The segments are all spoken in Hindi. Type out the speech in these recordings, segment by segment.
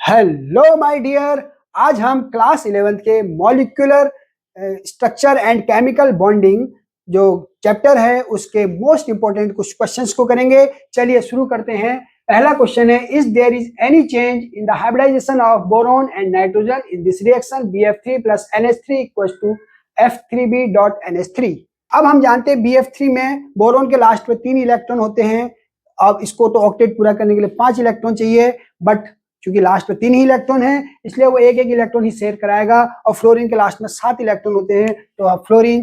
हेलो माय डियर, आज हम क्लास 11th के molecular structure and chemical bonding जो चैप्टर है उसके मोस्ट इंपोर्टेंट कुछ क्वेश्चंस को करेंगे। चलिए शुरू करते हैं। पहला क्वेश्चन है, is there is any change in the hybridisation of boron and nitrogen in this reaction BF3 plus NH3 equals to F3B.NH3। अब हम जानते हैं BF3 में बोरोन के लास्ट में 3 इलेक्ट्रॉन होते हैं। अब इसको तो ऑक्टेट पूरा करने के लिए 5 इलेक्ट्रॉन चाहिए, बट क्योंकि लास्ट में 3 ही इलेक्ट्रॉन है इसलिए वो एक इलेक्ट्रॉन ही शेयर कराएगा। और फ्लोरीन के लास्ट में 7 इलेक्ट्रॉन होते हैं, तो अब फ्लोरीन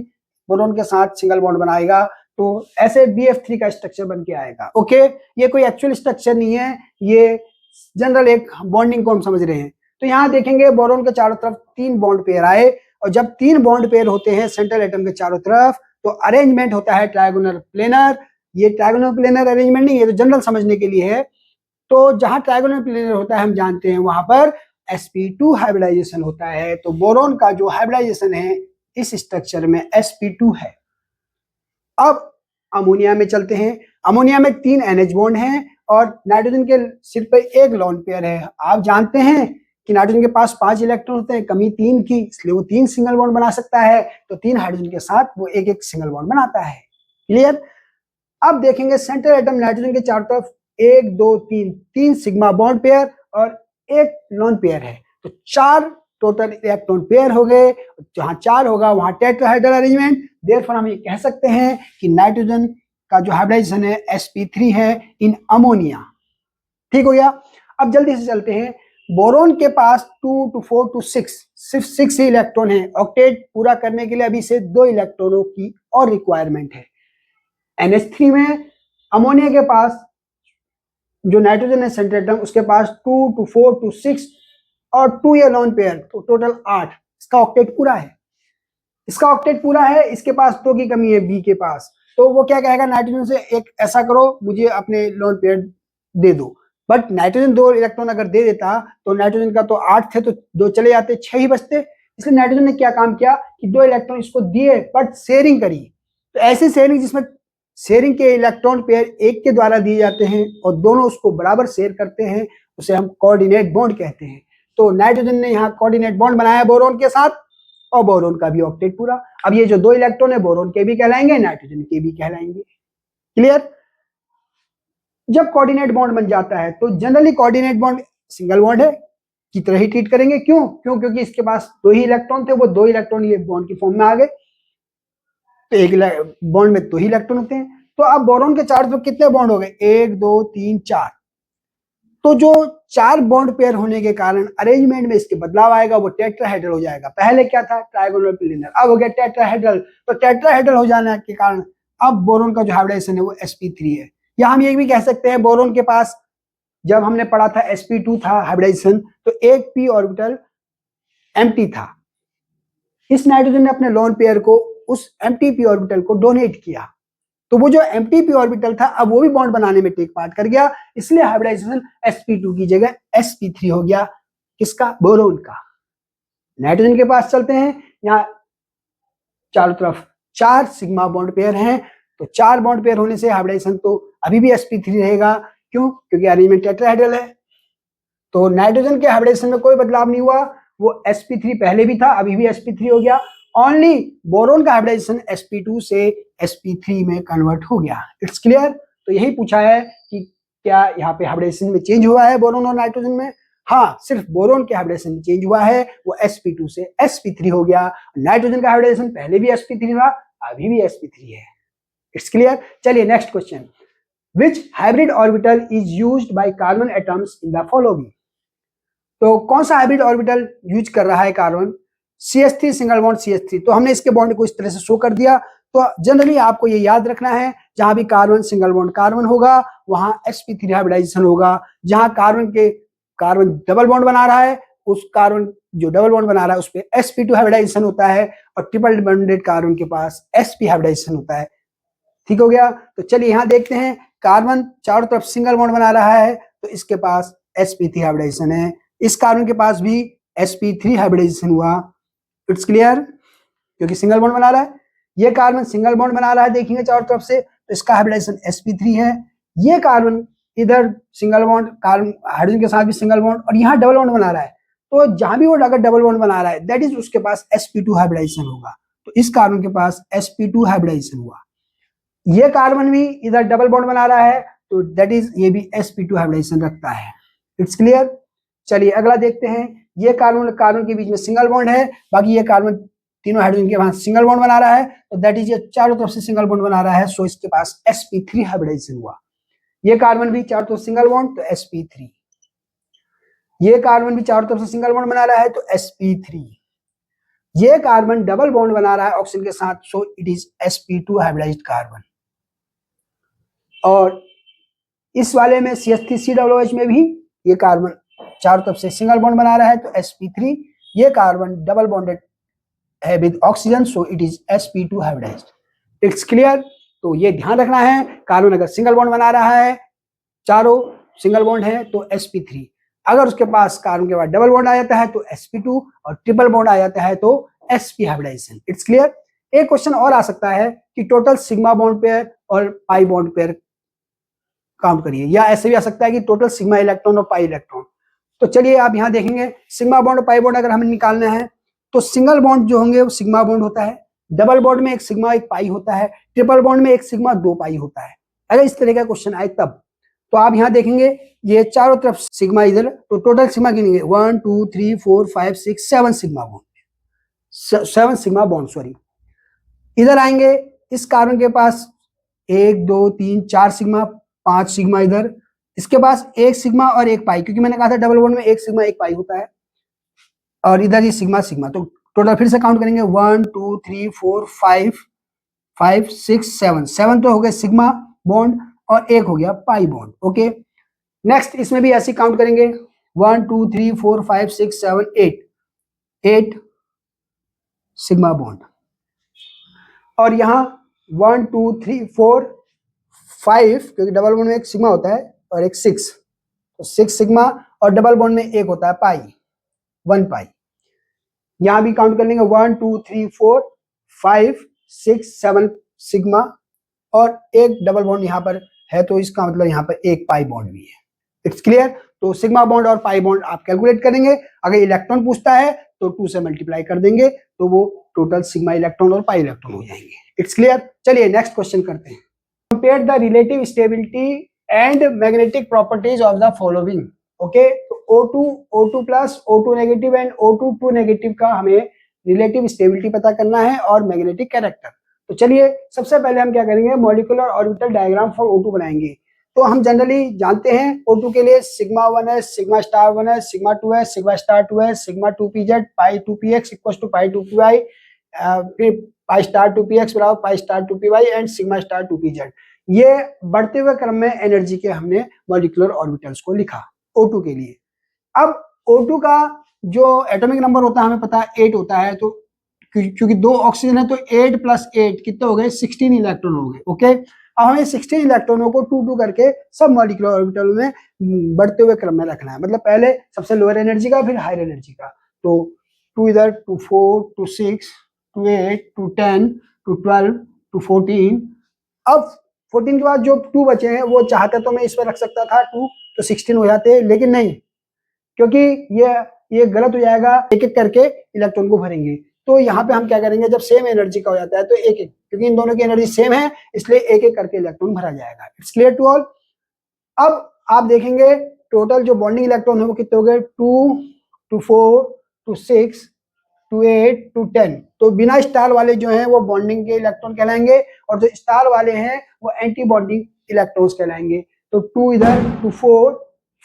बोरोन के साथ सिंगल बॉन्ड बनाएगा, तो ऐसे BF3 का स्ट्रक्चर बन के आएगा। ओके, ये कोई एक्चुअल स्ट्रक्चर नहीं है, ये जनरल एक बॉन्डिंग को हम समझ रहे हैं। तो यहाँ देखेंगे बोरोन के चारों तरफ 3 बॉन्ड पेयर आए, और जब 3 बॉन्ड पेयर होते हैं सेंट्रल एटम के चारों तरफ तो अरेंजमेंट होता है ट्रायगोनल प्लेनर। ये ट्रायगोनल प्लेनर अरेंजमेंट नहीं है, तो जनरल समझने के लिए है। तो जहां ट्रायगोनल प्लेनर होता है हम जानते हैं वहां पर sp2 हाइब्रिडाइजेशन होता है। तो बोरोन का जो हाइब्रिडाइजेशन है इस स्ट्रक्चर में sp2 है। अब अमोनिया में चलते हैं। अमोनिया में 3 NH बॉन्ड हैं और नाइट्रोजन के सिर पर एक लोन पेयर है। आप जानते हैं कि नाइट्रोजन के पास 5 इलेक्ट्रॉन होते हैं, कमी 3 की, इसलिए वो 3 सिंगल बॉन्ड बना सकता है। तो 3 हाइड्रोजन के साथ वो एक सिंगल बॉन्ड बनाता है। क्लियर। अब देखेंगे सेंट्रल एटम नाइट्रोजन के चारों तरफ 1 2 3 सिग्मा बॉन्ड पेयर और एक लोन पेयर है, तो 4 टोटल इलेक्ट्रॉन पेयर हो गए। जहां 4 होगा वहां टेट्राहेड्रल अरेंजमेंट। देयरफॉर हम ये कह सकते हैं कि नाइट्रोजन का जो हाइब्रिडाइजेशन है sp3 है इन अमोनिया। ठीक हो गया। अब जल्दी से चलते हैं। बोरोन के पास 2 to 4 to 6 सिर्फ 6 ही इलेक्ट्रॉन है। ऑक्टेट पूरा करने के लिए अभी से 2 इलेक्ट्रॉनों की और रिक्वायरमेंट है। NH3 में अमोनिया के पास जो नाइट्रोजन है सेंट्रल एटम उसके पास 2 to 4 to 6 और 2 ये लोन पेयर, तो टोटल 8। इसका ऑक्टेट पूरा है। इसके पास 2 की कमी है B के पास, तो वो क्या कहेगा नाइट्रोजन से, एक ऐसा करो मुझे अपने लोन पेयर दे दो। बट नाइट्रोजन 2 इलेक्ट्रॉन अगर दे देता तो नाइट्रोजन का तो 8 थे तो 2 चले जाते, 6 ही बचते। इसलिए नाइट्रोजन ने क्या काम किया कि 2 इलेक्ट्रॉन इसको दिए बट शेयरिंग करी। तो ऐसी शेयरिंग जिसमें शेयरिंग के इलेक्ट्रॉन पेयर एक के द्वारा दिए जाते हैं और दोनों उसको बराबर शेयर करते हैं, उसे हम कोऑर्डिनेट बॉन्ड कहते हैं। तो नाइट्रोजन ने यहाँ कोऑर्डिनेट बॉन्ड बनाया बोरोन के साथ और बोरोन का भी ऑक्टेट पूरा। अब ये जो 2 इलेक्ट्रॉन है बोरोन के भी कहलाएंगे, नाइट्रोजन के भी कहलाएंगे। क्लियर। जब कोऑर्डिनेट बॉन्ड बन जाता है तो generally coordinate bond single bond है की तरह ही ट्रीट करेंगे। क्यों? क्योंकि इसके पास 2 ही इलेक्ट्रॉन थे, वो 2 इलेक्ट्रॉन ये बॉन्ड की फॉर्म में आ गए, तो एक बॉन्ड में 2 ही इलेक्ट्रॉन होते हैं। तो अब बोरोन के चारों तरफ कितने बॉन्ड हो गए? 1 2 3 4। तो जो 4 बॉन्ड पेयर होने के कारण अरेंजमेंट में इसके बदलाव आएगा, वो टेट्राहेड्रल हो जाएगा। पहले क्या था? ट्रायगोनल प्लेनर, अब हो गया टेट्राहेड्रल। तो टेट्राहेड्रल हो जाने के कारण अब बोरोन का जो हाइब्रिडाइजेशन है वो sp3 है। या हम ये भी कह सकते हैं बोरोन के पास जब हमने पढ़ा था sp2 था हाइब्रिडाइजेशन, तो एक p ऑर्बिटल एम्प्टी था। इस नाइट्रोजन ने अपने लोन पेयर को उस एम्प्टी p ऑर्बिटल को डोनेट किया, तो वो जो एम्प्टी p ऑर्बिटल था अब वो भी बॉन्ड बनाने में टेक पार्ट कर गया, इसलिए हाइब्रिडाइजेशन sp2 की जगह sp3 हो गया। किसका? बोरोन का। नाइट्रोजन के पास चलते हैं। यहाँ चारों तरफ 4 सिग्मा बॉन्ड पेयर हैं, तो 4 बॉन्ड पेयर होने से हाइब्रिडाइजेशन तो अभी भी sp3 रहेगा। क्यों? क्योंकि अरेंजमेंट टेट्राहेड्रल है। तो नाइट्रोजन के हाइब्रिडाइजेशन में कोई बदलाव नहीं हुआ, वो sp3 पहले भी था अभी भी sp3 हो गया। ओनली बोरोन का हाइब्रिडाइजेशन sp2 से sp3 में कन्वर्ट हो गया। It's clear. तो यही पूछा है कि क्या यहाँ पे हाइब्रिडाइजेशन में चेंज हुआ है बोरोन और नाइट्रोजन में? हाँ, सिर्फ बोरोन के हाइब्रिडाइजेशन में चेंज हुआ है, वो sp2 से sp3 हो गया। नाइट्रोजन का हाइब्रिडाइजेशन पहले भी sp3 था अभी भी sp3 है। It's clear. चलिए next question, which hybrid orbital is used by carbon atoms in the following. तो कौन सा हाइब्रिड ऑर्बिटल यूज कर रहा है carbon? CH3 single bond CH3। तो हमने इसके बॉन्ड को इस तरह से शो कर दिया। तो जनरली आपको ये याद रखना है, जहां भी कार्बन सिंगल बॉन्ड कार्बन होगा वहां sp3 हाइब्रिडाइजेशन होगा। जहां कार्बन डबल बॉन्ड बना रहा है, उस कार्बन जो डबल बॉन्ड बना रहा है उस पे sp2 हाइब्रिडाइजेशन होता है, और ट्रिपल बॉन्डेड कार्बन के पास sp हाइब्रिडाइजेशन होता है। ठीक हो गया। तो चलिए यहाँ देखते हैं, कार्बन चारों तरफ सिंगल बॉन्ड बना रहा है तो इसके पास sp3 हाइब्रिडाइजेशन है। इस कार्बन के पास भी sp3 हाइब्रिडाइजेशन हुआ। इट्स क्लियर, क्योंकि सिंगल बॉन्ड बना रहा है। ये कार्बन सिंगल बॉन्ड बना रहा है, देखेंगे चारों तरफ से, तो इसका हाइब्रिडाइजेशन sp3 है। ये कार्बन इधर सिंगल बॉन्ड, कार्बन हाइड्रोजन के साथ भी सिंगल बॉन्ड, और यहाँ डबल बॉन्ड बना रहा है, तो जहां भी वो अगर डबल बॉन्ड बना रहा है दैट इज उसके पास sp2 हाइब्रिडाइजेशन होगा। तो इस कार्बन के पास sp2 हाइब्रिडाइजेशन हुआ। ये कार्बन भी इधर डबल बॉन्ड बना रहा है, तो दैट इज ये भी sp2 हाइब्रिडाइजेशन रखता है। It's clear. चलिए अगला देखते हैं। ये कार्बन कार्बन के बीच में सिंगल बॉन्ड है, बाकी ये कार्बन तीनों हाइड्रोजन के पास सिंगल बॉन्ड बना रहा है, तो दैट इज ये चारों तरफ से सिंगल बॉन्ड बना रहा है, सो इसके पास sp3 हाइब्रिडाइजेशन हुआ। ये कार्बन भी चारों तरफ सिंगल बॉन्ड, तो sp3। ये कार्बन भी चारों तरफ से सिंगल बॉन्ड बना रहा है, तो sp3। ये कार्बन डबल बॉन्ड बना रहा है ऑक्सीजन के साथ, सो it is sp2 hybridised carbon. और इस वाले में CH3COOH में भी ये कार्बन चारों तरफ से सिंगल बॉन्ड बना रहा है, तो sp3। ये कार्बन डबल बॉन्डेड है with oxygen, so it is sp2 hybridised. It's clear. तो ये ध्यान रखना है, कार्बन अगर सिंगल बॉन्ड बना रहा है, चारों सिंगल बॉन्ड है, तो sp3। अगर उसके पास कार्बन के बाद डबल बॉन्ड आ जाता है तो sp2, और ट्रिपल बॉन्ड आ जाता है तो sp हाइब्रिडाइजेशन। It's clear. एक क्वेश्चन और आ सकता है कि टोटल सिग्मा बॉन्ड पेयर और पाई बॉन्ड पेयर काउंट करिए, या ऐसे भी आ सकता है कि टोटल सिग्मा इलेक्ट्रॉन और पाई इलेक्ट्रॉन। तो चलिए आप यहाँ देखेंगे, सिग्मा बॉन्ड और पाई बॉन्ड अगर हमें निकालना है तो सिंगल बॉन्ड जो होंगे वो सिग्मा बॉन्ड होता है, डबल बॉन्ड में एक सिग्मा एक पाई होता है, ट्रिपल बॉन्ड में एक सिग्मा दो पाई होता है। अगर इस तरह का क्वेश्चन आए तब, तो आप यहाँ देखेंगे ये चारों तरफ सिग्मा, इधर तो टोटल सिग्मा गिनेंगे 1 2 3 4 5 6 7 sigma bond, 7 sigma bond sorry. इधर आएंगे, इस कार्बन के पास 1 2 3 4 सिग्मा, 5 सिग्मा इधर, इसके पास एक सिग्मा और एक पाई, क्योंकि मैंने कहा था डबल बॉन्ड में एक सिग्मा एक पाई होता है, और इधर ये सिग्मा सिग्मा। तो टोटल फिर से काउंट करेंगे 1 2 3 4 5 6 7, 7 तो हो गए सिग्मा बॉन्ड और एक हो गया पाई बॉन्ड। ओके, नेक्स्ट इसमें भी ऐसे काउंट करेंगे 1 2 3 4 5 6 7 8 सिग्मा बॉन्ड, और यहाँ 1 2 3 4 5, क्योंकि डबल बॉन्ड में एक सिग्मा होता है और एक 6, तो 6 सिग्मा, और डबल बॉन्ड में एक होता है पाई, 1 पाई। यहां भी काउंट कर लेंगे 1 2 3 4 5 6 7 सिग्मा, और एक डबल बॉन्ड यहाँ पर है, तो इसका मतलब यहाँ पर एक पाई बॉन्ड भी है। It's clear. तो सिग्मा बॉन्ड और पाई बॉन्ड आप कैलकुलेट करेंगे, अगर इलेक्ट्रॉन पूछता है तो 2 से मल्टीप्लाई कर देंगे, तो वो टोटल सिग्मा इलेक्ट्रॉन और पाई इलेक्ट्रॉन हो जाएंगे। It's clear. चलिए नेक्स्ट क्वेश्चन करते हैं। Compare the relative stability and magnetic properties of the following. Okay, तो O2 plus O2 negative and O2 negative का हमें रिलेटिव स्टेबिलिटी पता करना है और मैग्नेटिक कैरेक्टर। तो चलिए सबसे पहले हम क्या करेंगे, molecular orbital diagram for O2 बनाएंगे। तो हम जनरली जानते हैं O2 के लिए सिग्मा 1 है, सिग्मा स्टार 1 है, सिग्मा 2 है, सिग्मा स्टार 2 है, sigma 2pz pi 2px equal to pi 2py, फिर पाई स्टार 2px बराबर pi star 2py and sigma star 2pz। ये बढ़ते हुए क्रम में एनर्जी के हमने मॉलिक्यूलर ऑर्बिटल्स को लिखा O2 के लिए। अब O2 का जो एटॉमिक नंबर होता है हमें पता है 8 होता है, तो क्योंकि 2 ऑक्सीजन है तो 8 प्लस 8 कितने हो गए, 16 इलेक्ट्रॉन हो गए। ओके, अब हमें 16 इलेक्ट्रॉनों को 2 2 करके सब मॉलिक्यूलर ऑर्बिटल में बढ़ते हुए क्रम में रखना है, मतलब पहले सबसे लोअर एनर्जी का फिर हायर एनर्जी का। तो 2 इधर 2 4 2 6 2 8 2 10 2 12 2 14। अब 14 के बाद जो 2 बचे हैं वो चाहते तो मैं इस पर रख सकता था 2, तो 16 हो जाते, लेकिन नहीं, क्योंकि ये गलत हो जाएगा, एक एक करके इलेक्ट्रॉन को भरेंगे। तो यहाँ पे हम क्या करेंगे, जब सेम एनर्जी का हो जाता है तो एक एक, क्योंकि इन दोनों की एनर्जी सेम है इसलिए एक एक करके इलेक्ट्रॉन भरा जाएगा। It's clear to all. अब आप देखेंगे टोटल जो बॉन्डिंग इलेक्ट्रॉन है वो कितने हो गए, 2 2 4 2 6 2 8 2 10। तो बिना स्टार वाले जो हैं वो बॉन्डिंग के इलेक्ट्रॉन कहलाएंगे, और जो स्टार वाले हैं वो एंटी बॉन्डिंग इलेक्ट्रॉन्स कहलाएंगे। तो 2 इधर 2 4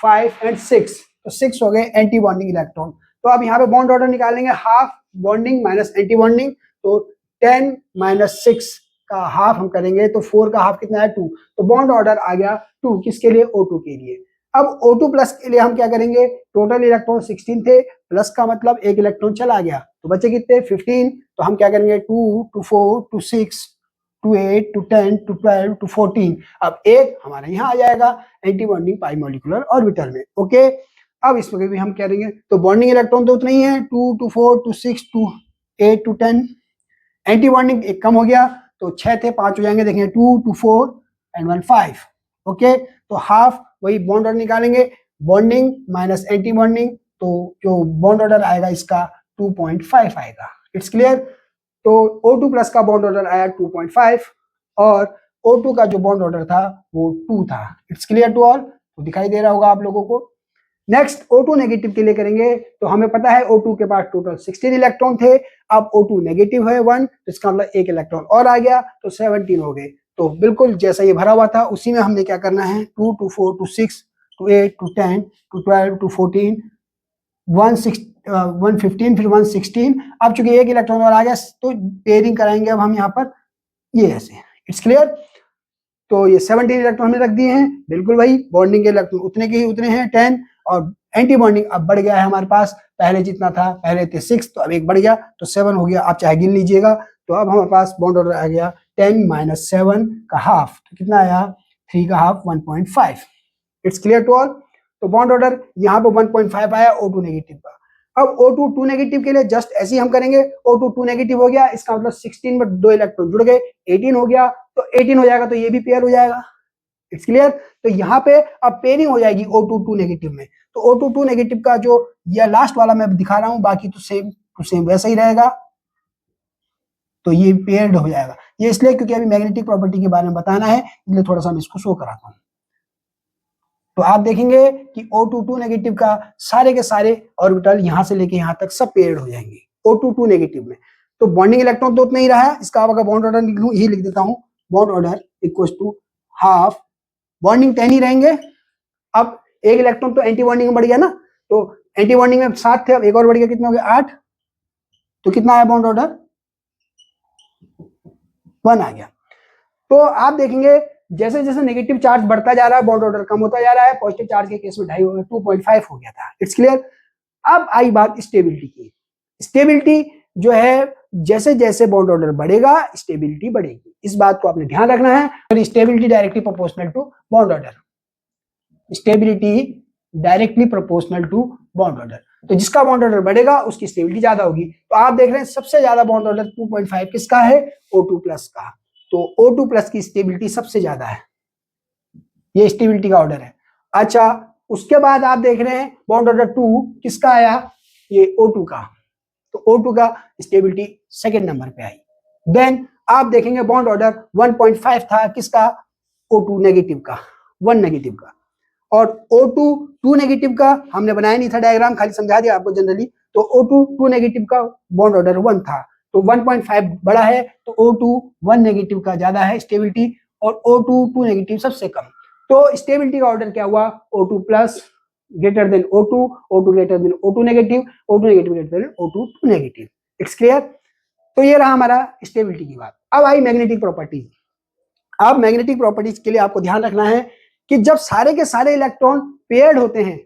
5 एंड 6, तो 6 हो गए एंटी बॉन्डिंग इलेक्ट्रॉन। तो अब यहाँ पे बॉन्ड ऑर्डर निकालेंगे, half bonding minus anti bonding, तो 10 माइनस 6 का हाफ हम करेंगे, तो 4 का हाफ कितना है 2, तो बॉन्ड ऑर्डर आ गया 2, किसके लिए, O2 के लिए। अब O2 प्लस के लिए हम क्या करेंगे, टोटल इलेक्ट्रॉन 16 थे, प्लस का मतलब एक इलेक्ट्रॉन चला गया, तो बचे कितने 15। तो हम क्या करेंगे 2 2 4 2 6 2 8 2 10 2 12 2 14। अब एक हमारे यहाँ आ जाएगा एंटी बॉन्डिंग पाई मॉलिक्यूलर ऑर्बिटल में। ओके, अब इसमें भी हम करेंगे, तो बॉन्डिंग इलेक्ट्रॉन तो उतना ही है 2 2 4 2 6 2 8 2 10, एंटी बॉन्डिंग एक कम हो गया, तो 6 थे 5 हो जाएंगे, देखेंगे 2 2 4 एंड 1 5। ओके, तो हाफ वही बॉन्ड ऑर्डर निकालेंगे, बॉन्डिंग माइनस एंटी बॉन्डिंग, तो जो बॉन्ड ऑर्डर आएगा इसका 2.5 आएगा। It's clear. तो O2 प्लस का बॉन्ड ऑर्डर आया 2.5 और O2 का जो बॉन्ड ऑर्डर था वो 2 था। It's clear to all. तो दिखाई दे रहा होगा आप लोगों को। नेक्स्ट O2 नेगेटिव के लिए करेंगे, तो हमें पता है O2 के पास टोटल 16 इलेक्ट्रॉन थे, अब O2 नेगेटिव है 1, तो इसका मतलब एक इलेक्ट्रॉन और आ गया, तो 17 हो गए। तो बिल्कुल जैसा ये भरा हुआ था उसी में हमने क्या करना है, 2 to 4 to 6 to 8 to 10 to 12 to 14 115 फिर 116। अब चूंकि एक इलेक्ट्रॉन और आ गया तो पेयरिंग कराएंगे अब हम यहाँ पर ये ऐसे। It's clear. तो ये 17 इलेक्ट्रॉन हमने रख दिए हैं, बिल्कुल वही बॉन्डिंग के इलेक्ट्रॉन उतने के ही उतने हैं 10, और एंटी बॉन्डिंग अब बढ़ गया है हमारे पास, पहले जितना था, पहले थे 6 तो अब एक बढ़ गया तो 7 हो गया। आप चाहे गिन लीजिएगा। तो अब हमारे पास बॉन्ड ऑर्डर आ गया 10 माइनस 7 का हाफ, तो कितना आया 3 का half 1.5। It's clear to all. तो बॉन्ड ऑर्डर यहाँ पे 1.5 आया O2 नेगेटिव का। अब O2 2 नेगेटिव के लिए जस्ट ऐसे ही हम करेंगे, O2 2 नेगेटिव हो गया, इसका मतलब 16 में 2 इलेक्ट्रॉन जुड़ गए, 18 हो गया, तो 18 हो जाएगा तो ये भी पेयर हो जाएगा। It's clear. तो यहाँ पे अब पेयरिंग हो जाएगी O2 2 नेगेटिव में। तो O2 2 नेगेटिव का जो ये लास्ट वाला मैं दिखा रहा हूं, बाकी तो सेम वैसा ही रहेगा, तो ये पेयर्ड हो जाएगा। ये इसलिए क्योंकि अभी मैग्नेटिक प्रॉपर्टी के बारे में बताना है, इसलिए थोड़ा सा मैं इसको शो कराता हूँ। तो आप देखेंगे कि O2 2 नेगेटिव का सारे के सारे ऑर्बिटल यहां से लेके यहां तक सब पेयर्ड हो जाएंगे O2 2 नेगेटिव में। तो बॉन्डिंग इलेक्ट्रॉन तो उतना ही रहा, इसका अगर बॉन्ड ऑर्डर लिख लूं, यही लिख देता हूं, bond order equal to half, bonding 10 ही रहेंगे। अब एक इलेक्ट्रॉन तो एंटी बॉन्डिंग में बढ़ गया ना, तो एंटी बॉन्डिंग में 7 थे, अब एक और बढ़ गया, कितना हो गया 8, तो कितना आया बॉन्ड ऑर्डर 1 आ गया। तो आप देखेंगे जैसे जैसे नेगेटिव चार्ज बढ़ता जा रहा है बॉन्ड ऑर्डर कम होता जा रहा है, पॉजिटिव चार्ज के केस में 2.5 हो गया था। It's clear. अब आई बात स्टेबिलिटी की। स्टेबिलिटी जो है जैसे जैसे बॉन्ड ऑर्डर बढ़ेगा स्टेबिलिटी बढ़ेगी, इस बात को आपने ध्यान रखना है। Stability directly proportional to bond order, stability directly proportional to bond order. तो जिसका बॉन्ड ऑर्डर बढ़ेगा उसकी स्टेबिलिटी ज्यादा होगी। तो आप देख रहे हैं सबसे ज्यादा बॉन्ड ऑर्डर 2.5 किसका है, O2 प्लस का। तो O2 प्लस की स्टेबिलिटी सबसे ज्यादा है, ये स्टेबिलिटी का ऑर्डर है। अच्छा, उसके बाद आप देख रहे हैं बॉन्ड ऑर्डर 2 किसका आया, ये O2 का। तो O2 का स्टेबिलिटी सेकंड नंबर पे आई। देन आप देखेंगे बॉन्ड ऑर्डर 1.5 था किसका, O2 नेगेटिव का, 1 नेगेटिव का। और O2 2 नेगेटिव का हमने बनाया नहीं था डायग्राम, खाली समझा दिया आपको जनरली। तो O2 2 नेगेटिव का बॉन्ड ऑर्डर 1 था, तो 1.5 बड़ा है, तो O2 1 नेगेटिव का ज्यादा है स्टेबिलिटी, और O2 2 नेगेटिव सबसे कम। तो स्टेबिलिटी का ऑर्डर क्या हुआ, O2 plus greater than O2, O2 greater than O2 negative, O2 negative greater than O2 2 negative. It's clear. तो ये रहा हमारा स्टेबिलिटी की बात। अब आई मैग्नेटिक प्रॉपर्टीज। अब मैग्नेटिक प्रॉपर्टीज के लिए आपको ध्यान रखना है कि जब सारे के सारे इलेक्ट्रॉन पेयर्ड होते हैं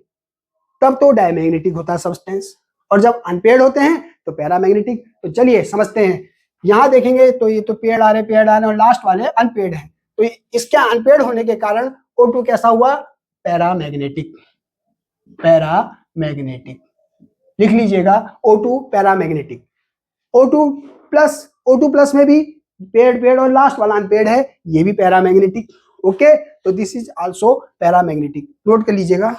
तब तो डायमैग्नेटिक होता है सब्सटेंस, और जब अनपेयर्ड होते हैं तो पैरामैग्नेटिक। तो चलिए समझते हैं। यहां देखेंगे तो ये तो पेयर्ड आ रहे और लास्ट वाले अनपेयर्ड हैं, तो इसके अनपेयर्ड होने के कारण O2 कैसा हुआ, पैरामैग्नेटिक। पैरामैग्नेटिक लिख लीजिएगा, O2 पैरामैग्नेटिक। O2 प्लस में भी पेयर्ड और लास्ट वाला अनपेयर्ड है, ये भी पैरामैग्नेटिक। ओके, तो this is also paramagnetic, note कर लीजिएगा,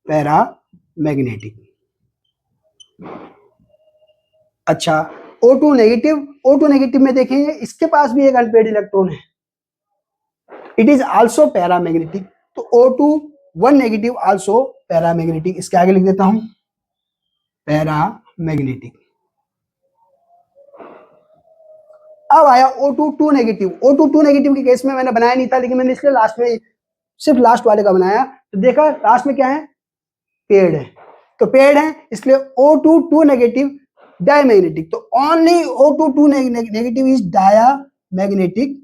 पैरामैग्नेटिक। अच्छा, O2 नेगेटिव में देखेंगे इसके पास भी एक अनपेयर्ड इलेक्ट्रॉन है, इट इज आल्सो पैरामैग्नेटिक। तो O2 1 नेगेटिव आल्सो पैरामैग्नेटिक, इसके आगे लिख देता हूं पैरामैग्नेटिक। अब आया O2 2 नेगेटिव। O2 2 नेगेटिव के केस में मैंने बनाया नहीं था, लेकिन मैंने इसलिए लास्ट में सिर्फ लास्ट वाले का बनाया, तो देखा लास्ट में क्या है, पेयर्ड है। तो पेयर्ड है इसलिए O2 2 नेगेटिव डायमैग्नेटिक। तो only O2 2 negative is diamagnetic,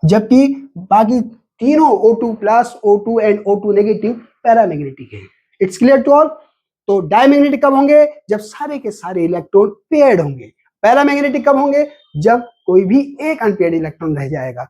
जबकि बाकी तीनों O2 plus, O2 and O2 negative paramagnetic है। It's clear to all. तो डायमैग्नेटिक कब होंगे, जब सारे के सारे इलेक्ट्रॉन पेयर्ड होंगे। पैरामैग्नेटिक कब होंगे, जब कोई भी एक अनपेयर्ड इलेक्ट्रॉन रह जाएगा,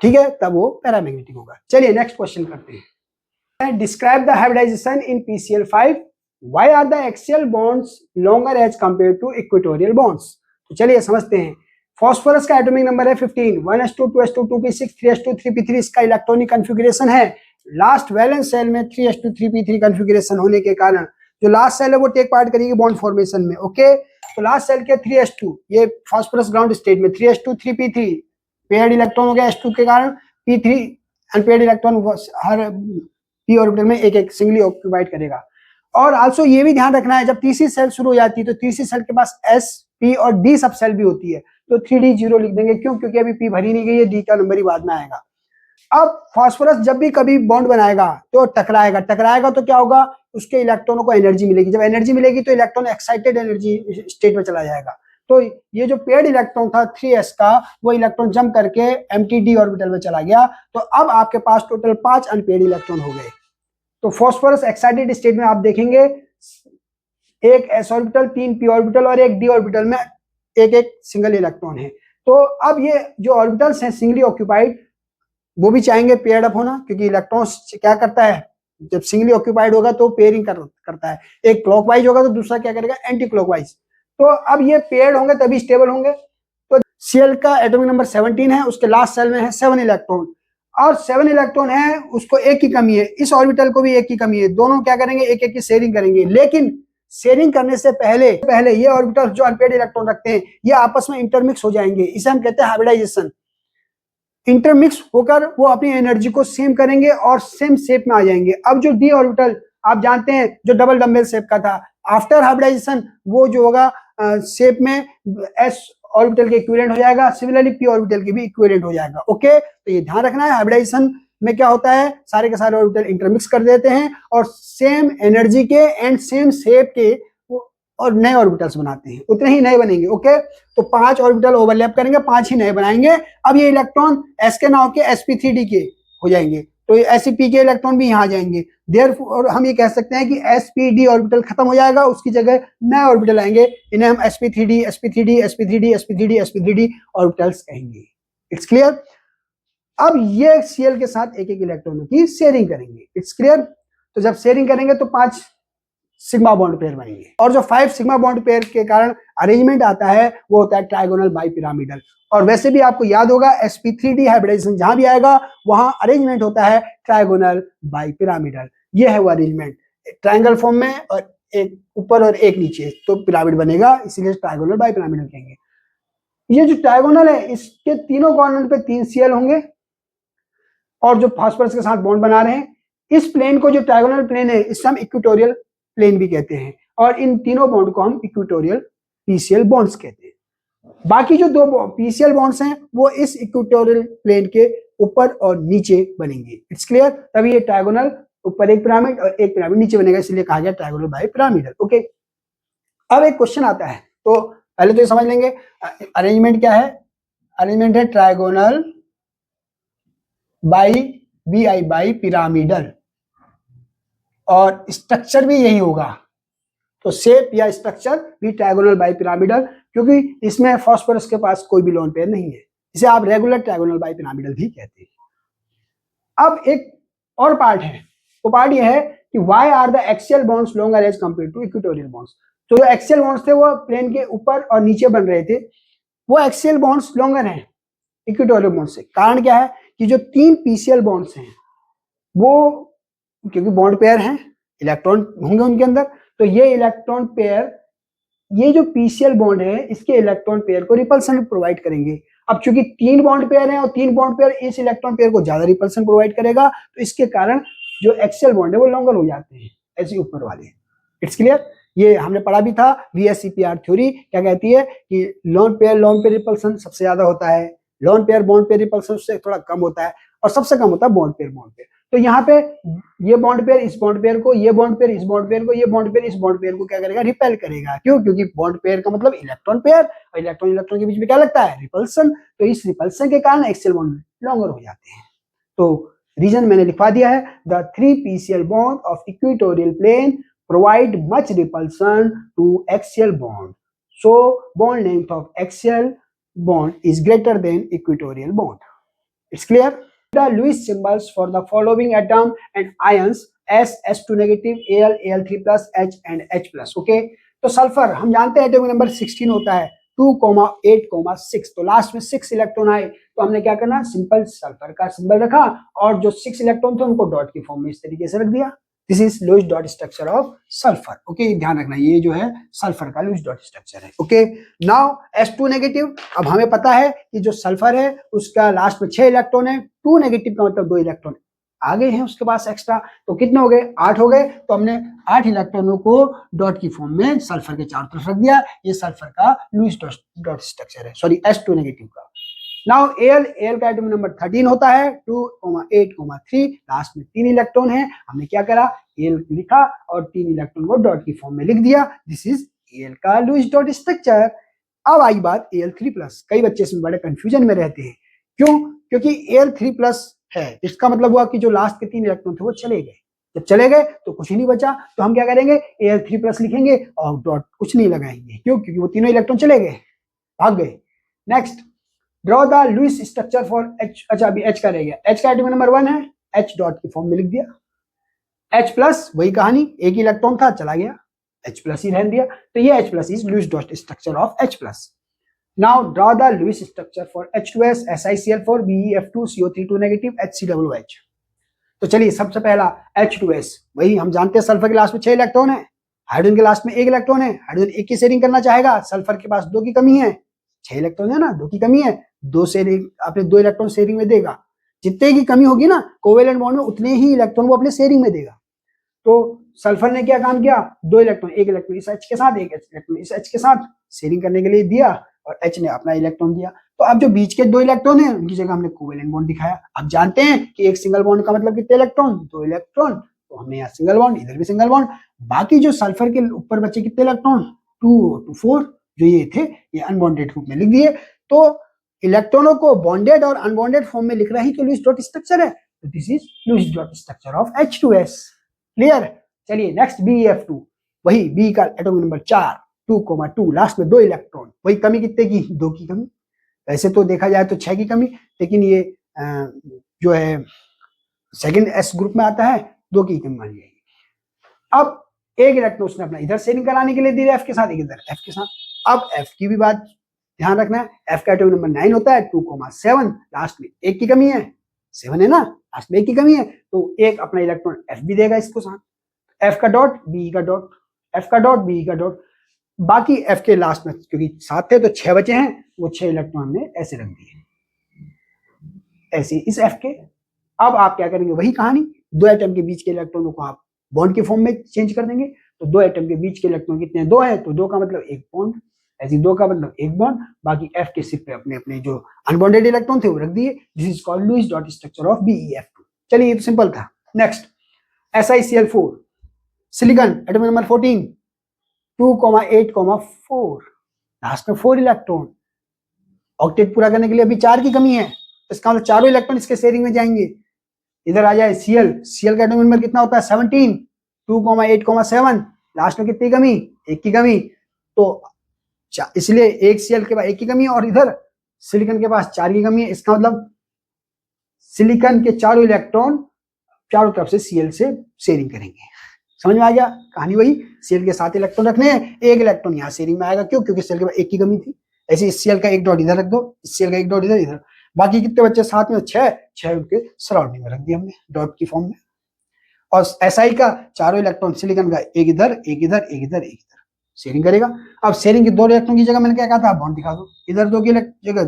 ठीक है, तब वो पैरामैग्नेटिक होगा। चलिए नेक्स्ट क्वेश्चन करते हैं। Describe the hybridisation in PCl5, why are the axial bonds longer as compare to equatorial bonds. तो चलिए समझते हैं। फॉस्फोरस का एटॉमिक नंबर है 15, 1s2 2s2 2p6 3s2 3p3 इसका इलेक्ट्रॉनिक कॉन्फ़िगरेशन है। लास्ट वैलेंस सेल में 3s2 3p3 कॉन्फ़िगरेशन होने के कारण जो लास्ट सेल है वो टेक पार्ट करेगी बॉन्ड फॉर्मेशन में। ओके, तो लास्ट सेल के 3s2, ये फॉस्फोरस ग्राउंड स्टेट में 3s2 3p3 पेयर्ड इलेक्ट्रॉन हो गया s2 के कारण, p3 अनपेयर्ड इलेक्ट्रॉन हर p ऑर्बिटल में एक एक सिंगली ऑक्यूपाइड करेगा। और आल्सो ये भी ध्यान रखना है जब तीसरी सेल शुरू हो जाती है तो तीसरी सेल के पास s p और d सब सेल भी होती है, तो 3d0 लिख देंगे। क्यों? क्योंकि अभी p भरी नहीं गई है, d का नंबर ही बाद में आएगा। अब फास्फोरस जब भी कभी बॉन्ड बनाएगा तो टकराएगा तो क्या होगा, उसके इलेक्ट्रॉनों को एनर्जी मिलेगी। जब एनर्जी मिलेगी तो इलेक्ट्रॉन एक्साइटेड एनर्जी स्टेट में चला जाएगा। तो ये जो पेयर्ड इलेक्ट्रॉन था 3s का, वो इलेक्ट्रॉन जंप करके एम्प्टी d ऑर्बिटल में चला गया। तो अब आपके पास टोटल 5 अनपेयर्ड इलेक्ट्रॉन हो गए। तो फास्फोरस एक्साइटेड स्टेट में आप देखेंगे एक s ऑर्बिटल, 3 p ऑर्बिटल और एक d ऑर्बिटल में एक एक सिंगल इलेक्ट्रॉन है। तो अब ये जो ऑर्बिटल्स हैं सिंगली ऑक्यूपाइड, वो भी चाहेंगे पेयर्ड अप होना, क्योंकि इलेक्ट्रॉन क्या करता है, जब सिंगली ऑक्यूपाइड होगा तो पेयरिंग करता है। एक क्लॉकवाइज होगा तो दूसरा क्या करेगा, एंटी क्लॉकवाइज। तो अब ये पेयर्ड होंगे तभी स्टेबल होंगे। तो Cl का एटॉमिक नंबर 17 है, उसके लास्ट सेल में है 7 इलेक्ट्रॉन, और 7 इलेक्ट्रॉन है, उसको एक की कमी है, इस ऑर्बिटल को भी एक की कमी है। दोनों क्या करेंगे, एक एक की शेयरिंग करेंगे। लेकिन शेयरिंग करने से पहले ये ऑर्बिटल जो अनपेयर्ड इलेक्ट्रॉन रखते हैं ये आपस में इंटरमिक्स हो जाएंगे। इसे हम कहते हैं हाइब्रिडाइजेशन। इंटरमिक्स होकर वो अपनी एनर्जी को सेम करेंगे और सेम शेप में आ जाएंगे। अब जो डी ऑर्बिटल आप जानते हैं जो डबल डम्बेल शेप का था, आफ्टर हाइब्रिडाइजेशन वो जो होगा शेप में एस ऑर्बिटल के इक्विवेलेंट हो जाएगा, सिमिलरली पी ऑर्बिटल के भी इक्विवेलेंट हो जाएगा। ओके, तो ये ध्यान रखना है, हाइब्रिडाइजेशन में क्या होता है, सारे के सारे ऑर्बिटल इंटरमिक्स कर देते हैं और सेम एनर्जी के एंड सेम शेप के और नए ऑर्बिटल्स बनाते हैं। उतने ही नए बनेंगे। ओके, तो 5 ऑर्बिटल ओवरलैप करेंगे, 5 ही नए बनाएंगे। अब ये इलेक्ट्रॉन s के नाव के sp3d के हो जाएंगे, तो sp के इलेक्ट्रॉन भी यहाँ जाएंगे। देयरफॉर हम ये कह सकते हैं कि sp-d ऑर्बिटल खत्म हो जाएगा, उसकी जगह नए ऑर्बिटल आएंगे। इन्हें हम sp3d sp3d sp3d sp3d sp3d orbitals कहेंगे। It's clear. अब ये Cl के साथ एक एक इलेक्ट्रॉनों की शेयरिंग करेंगे। It's clear. तो जब शेयरिंग करेंगे तो 5 सिग्मा बॉन्ड पेयर बनेंगे, और जो 5 सिग्मा बॉन्ड पेयर के कारण अरेंजमेंट आता है वो होता है ट्राइगोनल बाइपिरामिडल। और वैसे भी आपको याद होगा sp3d हाइब्रिडाइजेशन जहां भी आएगा वहां अरेंजमेंट होता है ट्राइगोनल बाइपिरामिडल। ये है वो अरेंजमेंट, ट्रायंगल फॉर्म में और एक ऊपर और एक नीचे, तो पिरामिड बनेगा, इसीलिए ट्राइगोनल बाइपिरामिडल कहेंगे। ये जो ट्राइगोनल है इसके तीनों कॉर्नर पे 3 Cl होंगे, और जो फास्फोरस के साथ बॉन्ड बना रहे हैं इस प्लेन को, जो ट्राइगोनल प्लेन है, इससे हम इक्वेटोरियल प्लेन भी कहते हैं, और इन तीनों बॉन्ड को हम इक्वेटोरियल पीसीएल बॉन्ड्स कहते हैं। बाकी जो 2 पीसीएल बॉन्ड्स हैं वो इस इक्वेटोरियल प्लेन के ऊपर और नीचे बनेंगे। It's clear. तभी ये ट्राइगोनल ऊपर एक पिरामिड और एक पिरामिड नीचे बनेगा, इसलिए कहा गया ट्राइगोनल बाई पिरामिडल। ओके, अब एक क्वेश्चन आता है, तो पहले तो ये समझ लेंगे अरेंजमेंट क्या है। अरेंजमेंट है trigonal by BI bi pyramidal, और स्ट्रक्चर भी यही होगा। तो शेप या स्ट्रक्चर भी ट्राइगोनल बाई पिरामिडल, क्योंकि इसमें फास्फोरस के पास कोई भी लोन पेयर नहीं है, इसे आप रेगुलर ट्राइगोनल बाई पिरामिडल भी कहते हैं। अब एक और पार्ट है, वो पार्ट ये है कि why are the axial bonds longer as compare to equatorial bonds. तो जो एक्सियल बॉन्ड्स थे वो प्लेन के ऊपर और नीचे बन रहे थे, वो एक्सियल बॉन्ड्स लॉन्गर हैं इक्वेटोरियल बॉन्ड से। कारण क्या है कि जो 3 पीसीएल बॉन्ड्स हैं वो, क्योंकि बॉन्ड पेयर हैं, इलेक्ट्रॉन होंगे उनके अंदर, तो ये इलेक्ट्रॉन पेयर, ये जो पीसीएल बॉन्ड है इसके इलेक्ट्रॉन पेयर को रिपल्सन प्रोवाइड करेंगे। अब चूंकि 3 बॉन्ड पेयर हैं और 3 बॉन्ड पेयर इस इलेक्ट्रॉन पेयर को ज्यादा रिपल्सन प्रोवाइड करेगा, तो इसके कारण जो एक्सियल बॉन्ड है वो लॉन्गर हो जाते हैं, ऐसे ऊपर वाले। It's clear. ये हमने पढ़ा भी था, VSEPR थ्योरी क्या कहती है कि लोन पेयर रिपल्सन सबसे ज्यादा होता है, lone pair bond pair repulsion से थोड़ा कम होता है, और सबसे कम होता है बॉन्ड पेयर। तो यहाँ पे ये बॉन्ड पेयर इस बॉन्ड पेयर को, ये बॉन्ड पेयर इस बॉन्ड पेयर को, ये बॉन्ड पेयर इस बॉन्ड पेयर को क्या करेगा, रिपेल करेगा। क्यों? क्योंकि बॉन्ड पेयर का मतलब इलेक्ट्रॉन पेयर, और इलेक्ट्रॉन के बीच में क्या लगता है, रिपल्सन। तो इस रिपल्सन के कारण एक्सियल बॉन्ड लॉन्गर हो जाते हैं। तो रीजन मैंने लिखवा दिया है, the 3 PCL bond of equatorial plane provide much repulsion to axial bond, so bond length of axial bond is greater than equatorial bond. It's clear. The Lewis symbols for the following atom and ions S, S2 negative, Al, Al3 plus, H and H plus. Okay. तो सल्फर हम जानते हैं एटॉमिक नंबर 16 होता है, 2,8,6, तो लास्ट में 6 इलेक्ट्रॉन आए, तो हमने क्या करना, सिंपल सल्फर का सिंबल रखा और जो 6 इलेक्ट्रॉन थे उनको डॉट की फॉर्म में इस तरीके से रख दिया। This is Lewis dot structure of sulphur. Okay, ध्यान रखना, ये जो है सल्फर का लुईस डॉट स्ट्रक्चर है। Okay, now H2 negative. अब हमें पता है कि जो सल्फर है उसका लास्ट में 6 इलेक्ट्रॉन है, 2 नेगेटिव का मतलब 2 इलेक्ट्रॉन आ गए हैं उसके पास एक्स्ट्रा, तो कितने हो गए, 8 हो गए। तो हमने 8 इलेक्ट्रॉनों को डॉट की फॉर्म में सल्फर के चारों तरफ रख दिया। ये सल्फर का लुईस डॉट स्ट्रक्चर है, सॉरी H2 नेगेटिव का। नाउ Al का एटॉमिक नंबर 13 होता है, 2,8,3, लास्ट में 3 इलेक्ट्रॉन है। हमने क्या करा, Al लिखा और 3 इलेक्ट्रॉन को डॉट की फॉर्म में लिख दिया। दिस इज Al का लुईस डॉट स्ट्रक्चर। अब आई बात Al3+। कई बच्चे इसमें बड़े कंफ्यूजन में रहते हैं, क्यों, क्योंकि Al3+ है, इसका मतलब हुआ कि जो लास्ट के 3 इलेक्ट्रॉन थे वो चले गए। जब चले गए तो कुछ ही नहीं बचा, तो हम क्या करेंगे, Al3+ लिखेंगे और डॉट कुछ नहीं लगाएंगे, क्यों, क्योंकि वो तीनों इलेक्ट्रॉन चले गए, भाग गए। Next, draw the Lewis structure for H। अच्छा, अभी H का रह गया। H का एटॉमिक नंबर 1 है, H डॉट की फॉर्म में लिख दिया। H+, वही कहानी, एक इलेक्ट्रॉन था चला गया, H+ ही रहने दिया, तो ये H+ is Lewis dot structure of H+। Now draw the Lewis structure for H2S, SiCl4, BeF2, CO3 negative, HCOOH। तो चलिए, सबसे पहला H2S, वही हम जानते हैं सल्फर के लास्ट में 6 इलेक्ट्रॉन है, हाइड्रोजन के लास्ट में 1 इलेक्ट्रॉन है, हाइड्रोजन 1 की शेयरिंग करना चाहेगा, सल्फर के पास 2 की कमी है, 6 इलेक्ट्रॉन है ना, 2 की कमी है, 2 शेयरिंग अपने 2 इलेक्ट्रॉन शेयरिंग में देगा। जितने की कमी होगी ना कोवेलेंट बॉन्ड में, उतने ही इलेक्ट्रॉन वो अपने शेयरिंग में देगा। तो सल्फर ने क्या काम किया, 2 इलेक्ट्रॉन, 1 इलेक्ट्रॉन इस H के साथ, 1 इलेक्ट्रॉन इस H के साथ शेयरिंग करने के लिए दिया और H ने अपना इलेक्ट्रॉन दिया। तो अब जो बीच के 2 इलेक्ट्रॉन हैं उनकी जगह हमने कोवेलेंट बॉन्ड दिखाया। अब जानते हैं कि एक सिंगल बॉन्ड का मतलब कितने इलेक्ट्रॉन, 2 इलेक्ट्रॉन, तो हमने यहाँ सिंगल बॉन्ड, इधर भी सिंगल बॉन्ड। बाकी जो सल्फर के ऊपर बचे कितने इलेक्ट्रॉन, 2 to 4, जो ये थे ये अनबॉन्डेड रूप में लिख दिए। तो इलेक्ट्रॉनों को बॉन्डेड और अनबॉन्डेड फॉर्म में लिखना ही तो लुईस डॉट स्ट्रक्चर है। तो this is Lewis dot structure of H2S। Clear. चलिए नेक्स्ट BeF2, वही B का एटॉमिक नंबर 4, 2,2, लास्ट में 2 इलेक्ट्रॉन, वही कमी कितने की, 2 की कमी। वैसे तो देखा जाए तो 6 की कमी, लेकिन ये जो है सेकंड S ग्रुप में आता है, 2 की कमी मानी जाएगी। अब 1 इलेक्ट्रॉन उसने अपना इधर शेयरिंग कराने के लिए दे दिया F के साथ, एक इधर F के साथ। अब F की भी बात ध्यान रखना है, F का एटॉमिक नंबर 9 होता है, 2,7, लास्ट में 1 की कमी है, 7 है ना, लास्ट में 1 की कमी है, तो एक अपना इलेक्ट्रॉन F भी देगा इसको साथ, F का डॉट, B का डॉट, F का डॉट, B का डॉट। बाकी F के लास्ट में क्योंकि 7 थे तो 6 बचे हैं, वो 6 इलेक्ट्रॉन हमने ऐसे रख दिए, ऐसे इस F के। अब आप क्या करेंगे, वही कहानी, 2 एटम के बीच के इलेक्ट्रॉनों को आप बॉन्ड के फॉर्म में चेंज कर देंगे। तो 2 एटम के बीच के इलेक्ट्रॉन कितने हैं, 2 है, तो 2 का मतलब 1 बॉन्ड, ऐसे 2 का मतलब 1 बॉन्ड, बाकी F के सिर्फ पे अपने अपने जो अनबॉन्डेड इलेक्ट्रॉन थे वो रख दिए। This is called Lewis dot structure of BeF2। चलिए, ये तो सिंपल था। Next SiCl4, silicon atomic number 14, 2,8,4, last में 4 इलेक्ट्रॉन, ऑक्टेट पूरा करने के लिए अभी 4 की कमी है, तो इसका मतलब चारों इलेक्ट्रॉन इसके शेयरिंग में जाएंगे। इधर आ जाए Cl का एटॉमिक नंबर कितना होता है, 17, 2,8,7, लास्ट में कितनी कमी, 1 की कमी, तो इसलिए एक Cl के पास 1 की कमी है और इधर सिलिकॉन के पास 4 की कमी है। इसका मतलब सिलिकॉन के चारों इलेक्ट्रॉन चारों तरफ से Cl से शेयरिंग करेंगे। समझ में आ गया कहानी, वही Cl के 7 इलेक्ट्रॉन रखने हैं, 1 इलेक्ट्रॉन यहाँ शेयरिंग में आएगा, क्यों, क्योंकि Cl के पास 1 की कमी थी। ऐसे इस Cl का 1 डॉट इधर रख दो, इस Cl का 1 डॉट इधर इधर, बाकी कितने बच्चे साथ में, 6 उनके सराउंडिंग में रख दिया हमने डॉट की फॉर्म में। और Si का चारों इलेक्ट्रॉन सिलिकॉन का 1 इधर 1 इधर 1 इधर 1 इधर शेयरिंग करेगा। अब शेयरिंग के 2 इलेक्ट्रॉन की जगह मैंने क्या कहा था, बॉन्ड दिखा दो, इधर 2 की जगह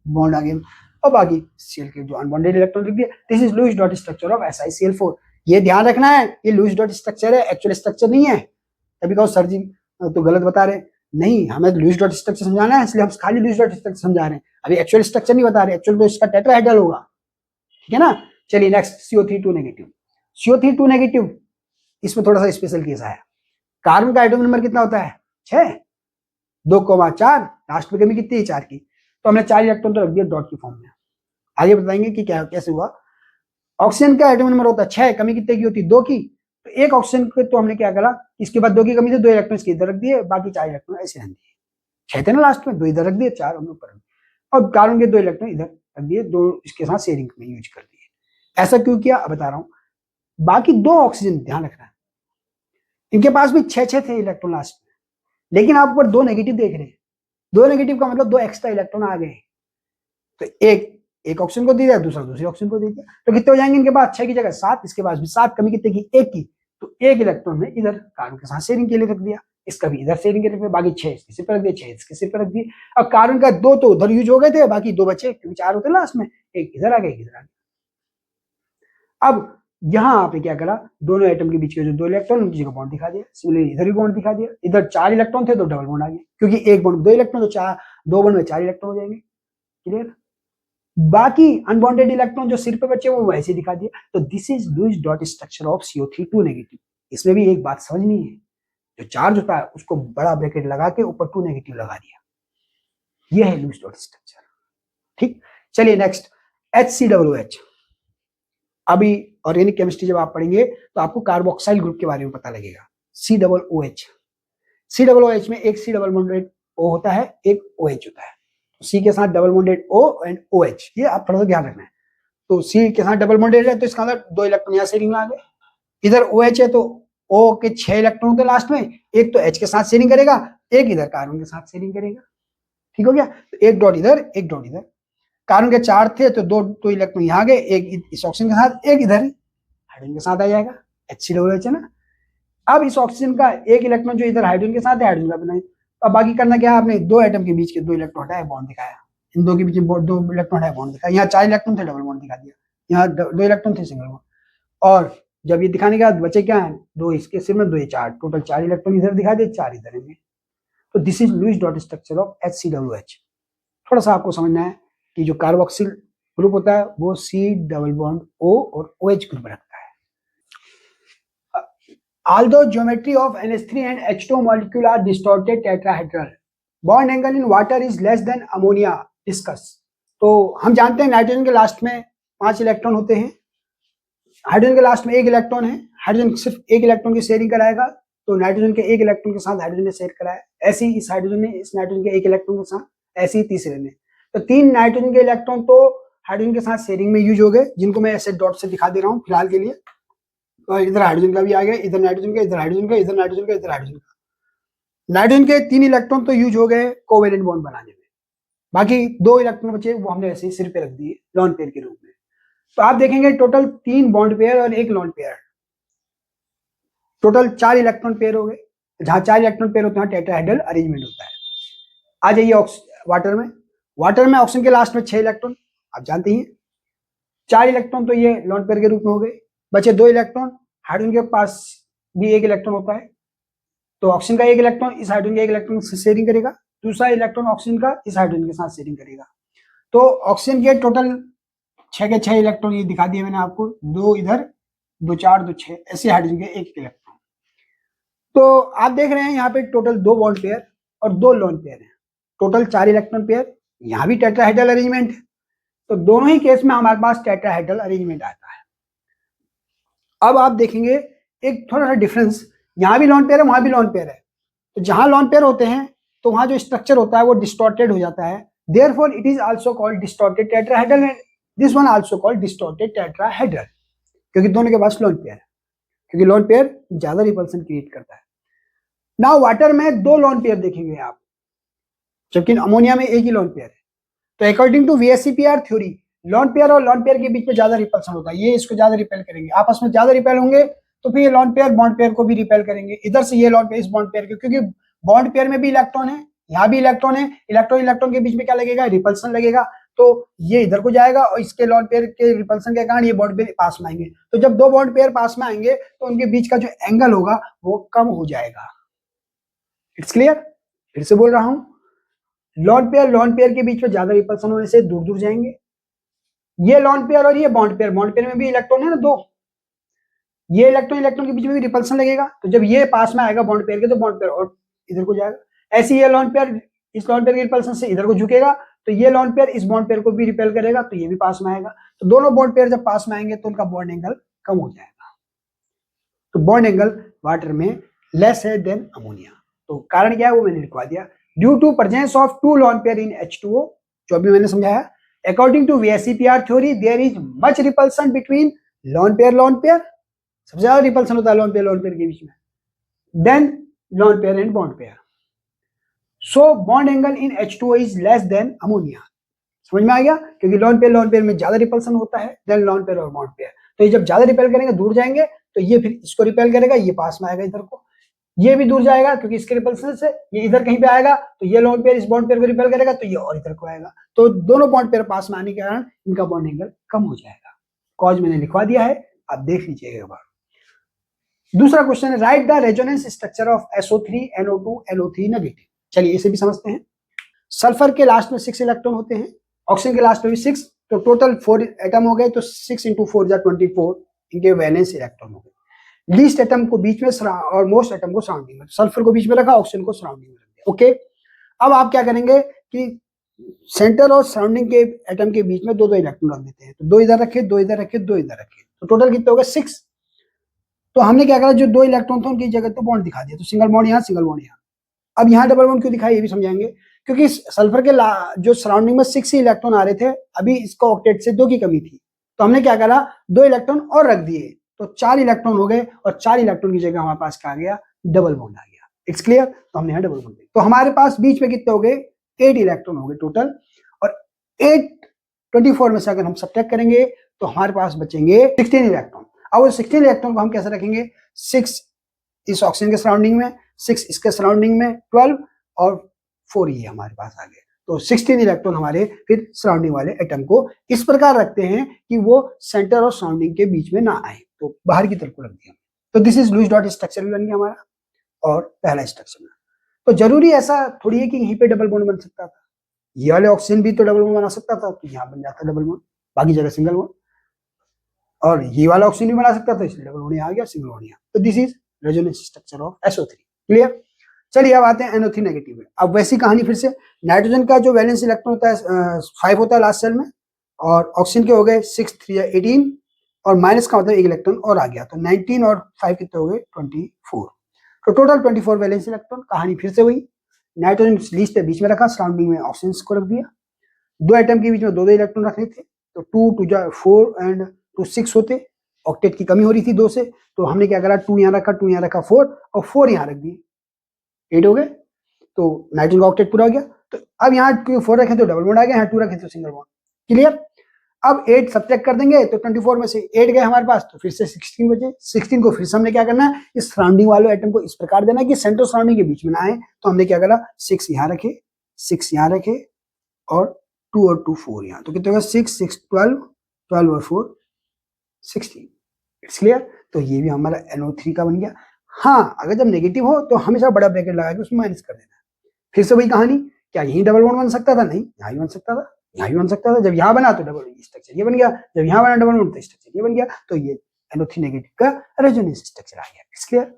बॉन्ड आ गया, और बाकी Cl के जो अनबॉन्डेड इलेक्ट्रॉन लिख दिया। This is Lewis dot structure of SiCl4। ये ध्यान रखना है, ये लुईस डॉट स्ट्रक्चर है, एक्चुअल स्ट्रक्चर नहीं है। कभी कहो सर जी तो गलत बता रहे, नहीं, हमें लुईस डॉट स्ट्रक्चर समझाना है, इसलिए हम खाली लुईस डॉट स्ट्रक्चर समझा रहे हैं, अभी एक्चुअल स्ट्रक्चर नहीं बता रहे। एक्चुअल तो इसका टेट्राहेड्रल होगा, ठीक है ना। चलिए next CO3 negative, CO3 negative, इसमें थोड़ा सा स्पेशल केस आया। कार्बन का एटॉमिक नंबर कितना होता है, 6, 2,4, लास्ट में कमी कितनी है, 4 की, तो हमने 4 इलेक्ट्रॉन तो रख दिया डॉट की फॉर्म में। आगे बताएंगे कि क्या कैसे हुआ। ऑक्सीजन का एटॉमिक नंबर होता है 6, कमी कितने की होती है, 2 की, तो एक ऑक्सीजन के तो हमने क्या करा, इसके बाद 2 की कमी थी, 2 इलेक्ट्रॉन इसके इधर रख दिए, बाकी 4 इलेक्ट्रॉन ऐसे रख दिए, 6 थे ना लास्ट में, 2 इधर रख दिए, 4 हमने ऊपर, और कार्बन के 2 इलेक्ट्रॉन इधर रख दिए, 2 इसके साथ शेयरिंग में यूज कर दिए। ऐसा क्यों किया बता रहा हूं। बाकी 2 ऑक्सीजन ध्यान रखना, इनके पास भी 6 थे इलेक्ट्रॉन लास्ट में, लेकिन आप ऊपर 2 नेगेटिव देख रहे हैं, दो नेगेटिव का मतलब दो एक्स्ट्रा इलेक्ट्रॉन आ गए, तो एक ऑक्सीजन को दे दिया, दूसरा दूसरे ऑक्सीजन को दे दिया, तो कितने हो जाएंगे इनके पास? 6 की जगह 7, इसके पास भी 7, कमी कितने की? 1 की। तो एक इलेक्ट्रॉन ने इधर कार्बन के साथ शेयरिंग के लिए रख दिया, इसका भी इधर शेयरिंग के लिए, बाकी 6 इसके सिर पर रख दिए, 6 इसके सिर पर रख दिए। अब कार्बन का 2 तो उधर यूज हो गए थे, बाकी 2 बचे, क्योंकि 4 होते लास्ट में, एक इधर आ गया, एक इधर आ गया। अब यहां आपने क्या करा, दोनों एटम के बीच के जो 2 इलेक्ट्रॉन उनकी जगह बॉन्ड दिखा दिया, सिमिलरली इधर भी बॉन्ड दिखा दिया। इधर 4 इलेक्ट्रॉन थे तो डबल बॉन्ड आ गया, क्योंकि एक बॉन्ड 2 इलेक्ट्रॉन, तो 4 2 बॉन्ड में 4 इलेक्ट्रॉन हो जाएंगे। क्लियर? बाकी अनबॉन्डेड इलेक्ट्रॉन जो सिर पे बचे वो वैसे दिखा दिया। तो this is Lewis dot structure of CO3 2 negative. इसमें भी एक बात समझनी है, जो चार्ज होता है उसको बड़ा ब्रैकेट लगा के ऊपर 2 नेगेटिव लगा दिया, ये है लुईस डॉट स्ट्रक्चर। ठीक, चलिए नेक्स्ट HCOOH। अभी ऑर्गेनिक केमिस्ट्री जब आप पढ़ेंगे तो आपको कार्बोक्साइल ग्रुप के बारे में पता लगेगा। COOH, COOH में एक C डबल बॉन्डेड O होता है, एक OH होता है। C के साथ double bonded O and OH, ये आप थोड़ा सा ध्यान रखना है। तो C के साथ डबल बॉन्डेड है तो इसका मतलब 2 इलेक्ट्रॉन यहाँ शेयरिंग में आ गए। इधर OH है तो O के 6 इलेक्ट्रॉन होते लास्ट में, एक तो H के साथ शेयरिंग करेगा, एक इधर कार्बन के साथ शेयरिंग करेगा। ठीक हो गया? तो एक डॉट इधर, एक डॉट इधर। कार्बन के 4 थे तो 2 इलेक्ट्रॉन यहाँ गए, एक इस ऑक्सीजन के साथ, एक इधर हाइड्रोजन के साथ आ जाएगा, HCOOH है ना। अब इस ऑक्सीजन का एक इलेक्ट्रॉन जो इधर हाइड्रोजन के साथ है, हाइड्रोजन का बनाए। अब बाकी करना क्या है, आपने 2 एटम के बीच के 2 इलेक्ट्रॉन हटाए, बॉन्ड दिखाया, इन 2 के बीच 2 इलेक्ट्रॉन है, बॉन्ड दिखाया। यहाँ 4 इलेक्ट्रॉन थे, डबल बॉन्ड दिखा दिया। यहाँ 2 इलेक्ट्रॉन थे, सिंगल बॉन्ड। और जब ये दिखाने के बाद बचे क्या है, 2 इसके सिर में, 2 ये 4, टोटल 4 इलेक्ट्रॉन इधर दिखा दिए, 4 इधर है। तो this is Lewis dot structure of HCOOH। थोड़ा सा आपको समझना है कि जो कार्बोक्सिल ग्रुप होता है वो C डबल बॉन्ड O और OH ग्रुप रखता है। Although geometry of NH3 and H2 molecule are distorted tetrahedral, bond angle in water is less than ammonia. Discuss. तो हम जानते हैं नाइट्रोजन के लास्ट में 5 इलेक्ट्रॉन होते हैं, हाइड्रोजन के लास्ट में 1 इलेक्ट्रॉन है। हाइड्रोजन सिर्फ 1 इलेक्ट्रॉन की शेयरिंग कराएगा, तो नाइट्रोजन के 1 इलेक्ट्रॉन के साथ हाइड्रोजन ने शेयर कराया। ऐसे ही इस हाइड्रोजन ने इस नाइट्रोजन के 1 इलेक्ट्रॉन के साथ, ऐसे ही तीसरे ने। तो 3 नाइट्रोजन के इलेक्ट्रॉन तो हाइड्रोजन के साथ शेयरिंग में यूज हो गए, जिनको मैं ऐसे डॉट से दिखा दे रहा हूँ फिलहाल के लिए। तो इधर हाइड्रोजन का भी आ गया, इधर नाइट्रोजन का, इधर हाइड्रोजन का, इधर नाइट्रोजन का, इधर हाइड्रोजन का। नाइट्रोजन के 3 इलेक्ट्रॉन तो यूज हो गए कोवेलेंट बॉन्ड बनाने में, बाकी 2 इलेक्ट्रॉन बचे वो हमने ऐसे ही सिर पे रख दिए लॉन पेयर के रूप में। तो आप देखेंगे टोटल 3 बॉन्ड पेयर और 1 lone pair, total 4 electron pair हो गए। जहां 4 इलेक्ट्रॉन पेयर होते हैं टेट्राहेड्रल अरेंजमेंट होता है। आ जाइए वाटर में। वाटर में ऑक्सीजन के लास्ट में 6 इलेक्ट्रॉन, आप जानते हैं 4 इलेक्ट्रॉन तो ये लॉन पेयर के रूप में हो गए, बचे 2 इलेक्ट्रॉन। हाइड्रोजन के पास भी 1 इलेक्ट्रॉन होता है, तो ऑक्सीजन का 1 इलेक्ट्रॉन इस हाइड्रोजन के 1 इलेक्ट्रॉन से शेयरिंग करेगा, दूसरा इलेक्ट्रॉन ऑक्सीजन का इस हाइड्रोजन के साथ शेयरिंग करेगा। तो ऑक्सीजन के टोटल 6 के 6 इलेक्ट्रॉन ये दिखा दिए मैंने आपको, 2 इधर, 2 4, 2 6, ऐसे हाइड्रोजन के 1 इलेक्ट्रॉन। तो आप देख रहे हैं यहाँ पे टोटल 2 बॉन्ड पेयर और 2 लॉन पेयर है, टोटल 4 इलेक्ट्रॉन पेयर। यहाँ भी टेट्राहेड्रल अरेंजमेंट है, तो दोनों ही केस में हमारे पास टेट्राहेड्रल अरेंजमेंट आता है। अब आप देखेंगे एक थोड़ा सा डिफरेंस, यहाँ भी लॉन पेयर है, वहां भी लॉन पेयर है। तो जहां लॉन पेयर होते हैं तो वहां जो स्ट्रक्चर होता है वो डिस्टॉर्टेड हो जाता है, therefore it is also called distorted tetrahedral and this one also called distorted tetrahedral, क्योंकि दोनों के पास लॉन पेयर है, क्योंकि लॉन पेयर ज्यादा रिपल्सन क्रिएट करता है। नाउ वाटर में 2 लॉन पेयर देखेंगे आप, जबकि अमोनिया में 1 ही लॉन पेयर है। तो according to VSEPR theory, lone pair और लॉन पेयर के बीच में ज्यादा रिपल्सन होता है, ये इसको ज्यादा रिपेल करेंगे, आपस में ज्यादा रिपेल होंगे, तो फिर ये लॉन पेयर बॉन्ड पेयर को भी रिपेल करेंगे। इधर से ये लॉन पेयर इस बॉन्ड पेयर के, क्योंकि बॉन्ड पेयर में भी इलेक्ट्रॉन है, यहाँ भी इलेक्ट्रॉन है, इलेक्ट्रॉन इलेक्ट्रॉन के बीच में क्या लगेगा, रिपल्सन लगेगा। तो ये इधर को जाएगा और इसके लॉन पेयर के रिपल्सन के कारण ये बॉन्ड पेयर पास में आएंगे। तो जब 2 बॉन्ड पेयर पास में आएंगे तो उनके बीच का जो एंगल होगा वो कम हो जाएगा। It's clear? फिर से बोल रहा हूं, लॉन पेयर के बीच में ज्यादा रिपल्सन होने से दूर दूर जाएंगे। ये लॉन पेयर और ये बॉन्ड पेयर में भी इलेक्ट्रॉन है ना 2, ये इलेक्ट्रॉन के बीच में भी रिपल्सन लगेगा, तो जब ये पास में आएगा बॉन्ड पेयर के तो बॉन्ड पेयर और इधर को जाएगा। ऐसे ये लॉन पेयर इस लॉन पेयर के रिपल्सन से इधर को झुकेगा, तो ये लॉन पेयर इस बॉन्ड पेयर को भी रिपेल करेगा, तो ये भी पास में आएगा। तो दोनों बॉन्ड पेयर जब पास में आएंगे तो उनका बॉन्ड एंगल कम हो जाएगा। तो बॉन्ड एंगल वाटर में लेस है देन अमोनिया। तो कारण क्या है वो मैंने लिखवा दिया, due to presence of 2 lone pair in H2O, जो अभी मैंने समझाया। According to VSEPR theory there is much repulsion between lone pair, सबसे ज्यादा रिपल्सन होता है लॉन पेयर के बीच में, then lone pair and bond pair. So bond angle in H2O is less than ammonia. समझ में आ गया, क्योंकि लोन पेयर में ज्यादा रिपल्सन होता है देन लोन पेयर और बॉन्ड पेयर। तो ये जब ज्यादा रिपेल करेंगे दूर जाएंगे तो ये फिर इसको रिपेल करेगा, ये पास में आएगा इधर को, ये भी दूर जाएगा क्योंकि इसके रिपल्सन से ये इधर कहीं पे आएगा, तो ये लोन पेयर इस बॉन्ड पेयर को रिपेल करेगा तो ये और इधर को आएगा, तो दोनों बॉन्ड पेयर पास में आने के कारण इनका बॉन्ड एंगल कम हो जाएगा। कॉज मैंने लिखवा दिया है, आप देख लीजिएगा एक बार। दूसरा क्वेश्चन है right the resonance structure of SO3 NO2 NO3 negative. चलिए इसे भी समझते हैं। सल्फर के लास्ट में 6 इलेक्ट्रॉन होते हैं, ऑक्सीजन के लास्ट में भी 6, तो टोटल 4 एटम हो गए, तो 6 × 4 = 24 इनके वैलेंस इलेक्ट्रॉन हो गए। लीस्ट एटम को बीच में और मोस्ट एटम को सराउंडिंग में, सल्फर को बीच में रखा, ऑक्सीजन को सराउंडिंग में रख दिया। ओके, अब आप क्या करेंगे कि सेंटर और सराउंडिंग के एटम के बीच में 2-2 इलेक्ट्रॉन रख देते हैं, तो 2 इधर रखे, 2 इधर रखे, 2 इधर रखे, तो टोटल कितने हो गए 6। तो हमने क्या करा, जो 2 इलेक्ट्रॉन थे उनकी जगह तो बॉन्ड दिखा दिया, तो सिंगल बॉन्ड यहाँ, सिंगल बॉन्ड यहाँ। अब यहाँ डबल बॉन्ड क्यों दिखाया ये भी समझाएंगे, क्योंकि सल्फर के जो सराउंडिंग में 6 ही इलेक्ट्रॉन आ रहे थे, अभी इसको ऑक्टेट से 2 की कमी थी, तो हमने क्या करा 2 इलेक्ट्रॉन और रख दिए, तो 4 इलेक्ट्रॉन हो गए, और 4 इलेक्ट्रॉन की जगह हमारे पास क्या आ गया, डबल बॉन्ड आ गया। इट्स क्लियर, तो हमने यहाँ डबल बॉन्ड दिया, तो हमारे पास बीच में कितने हो गए 8 इलेक्ट्रॉन हो गए टोटल, और 8 24 में से अगर हम सब्ट्रैक्ट करेंगे तो हमारे पास बचेंगे 16 इलेक्ट्रॉन। अब वो 16 इलेक्ट्रॉन को हम कैसे रखेंगे, 6 इस ऑक्सीजन के सराउंडिंग में, 6 इसके सराउंडिंग में, 12 और 4 ये हमारे पास आ गए, तो 16 इलेक्ट्रॉन हमारे फिर सराउंडिंग वाले एटम को इस प्रकार रखते हैं कि वो सेंटर और सराउंडिंग के बीच में ना आए, तो बाहर की तरफ को रख दिया। तो this is Lewis dot structure भी बन गया हमारा, और पहला स्ट्रक्चर। तो जरूरी ऐसा थोड़ी है कि यहीं पे डबल बॉन्ड बन सकता था, ये वाले ऑक्सीजन भी तो डबल बॉन्ड बना सकता था, तो यहाँ बन जाता डबल बॉन्ड, बाकी जगह सिंगल बॉन्ड, और ये वाला ऑक्सीजन भी बना सकता था, इसलिए डबल बॉन्ड आ गया, सिंगल बॉन्ड यहाँ। तो this is resonance structure of SO3। Clear. चलिए अब आते हैं NO3 नेगेटिव में। अब वैसी कहानी फिर से, नाइट्रोजन का जो वैलेंस इलेक्ट्रॉन होता है 5 होता है लास्ट सेल में, और ऑक्सीजन के हो गए 6 3 18, और माइनस का मतलब 1 इलेक्ट्रॉन और आ गया, तो 19 और 5 कितने हो गए 24, तो टोटल 24 वैलेंस इलेक्ट्रॉन। कहानी फिर से वही, नाइट्रोजन लीस्ट के बीच में रखा, सराउंडिंग में ऑक्सीजन को रख दिया, 2 एटम के बीच में 2-2 इलेक्ट्रॉन रखने थे, तो 2 2 4 एंड 2 6 होते, ऑक्टेट की कमी हो रही थी 2 से, तो हमने क्या करा 2 यहाँ रखा, 2 यहाँ रखा, 4 और 4 यहाँ रख दिए, 8 हो गए, तो नाइट्रोजन का ऑक्टेट पूरा हो गया। तो अब यहाँ 4 रखे तो डबल बॉन्ड आ गया, यहाँ 2 रखे तो सिंगल बॉन्ड। क्लियर। अब 8 सब्ट्रैक्ट कर देंगे तो 24 में से 8 गए हमारे पास, तो फिर से 16 बचे। 16 को फिर से हमने क्या करना है, इस सराउंडिंग वाले एटम को इस प्रकार देना कि सेंटर सराउंडिंग के बीच में ना आए, तो हमने क्या करा 6 यहाँ रखे, 6 यहाँ रखे, और 2 और 2 4 यहाँ, तो कितने होगा 6 6 12, 12 और 4 16। It's clear. तो ये भी हमारा NO3 का बन गया। हाँ, अगर जब नेगेटिव हो तो हमेशा बड़ा ब्रैकेट लगा के उसमें माइनस कर देना। फिर से वही कहानी, क्या यही डबल बॉन्ड बन सकता था, नहीं यहाँ भी बन सकता था, यहाँ भी बन सकता था। जब यहाँ बना तो डबल स्ट्रक्चर ये बन गया, जब यहाँ बना डबल बॉन्ड तो स्ट्रक्चर ये बन गया, तो ये NO3 नेगेटिव का रेजोनेंस स्ट्रक्चर आ गया। It's clear.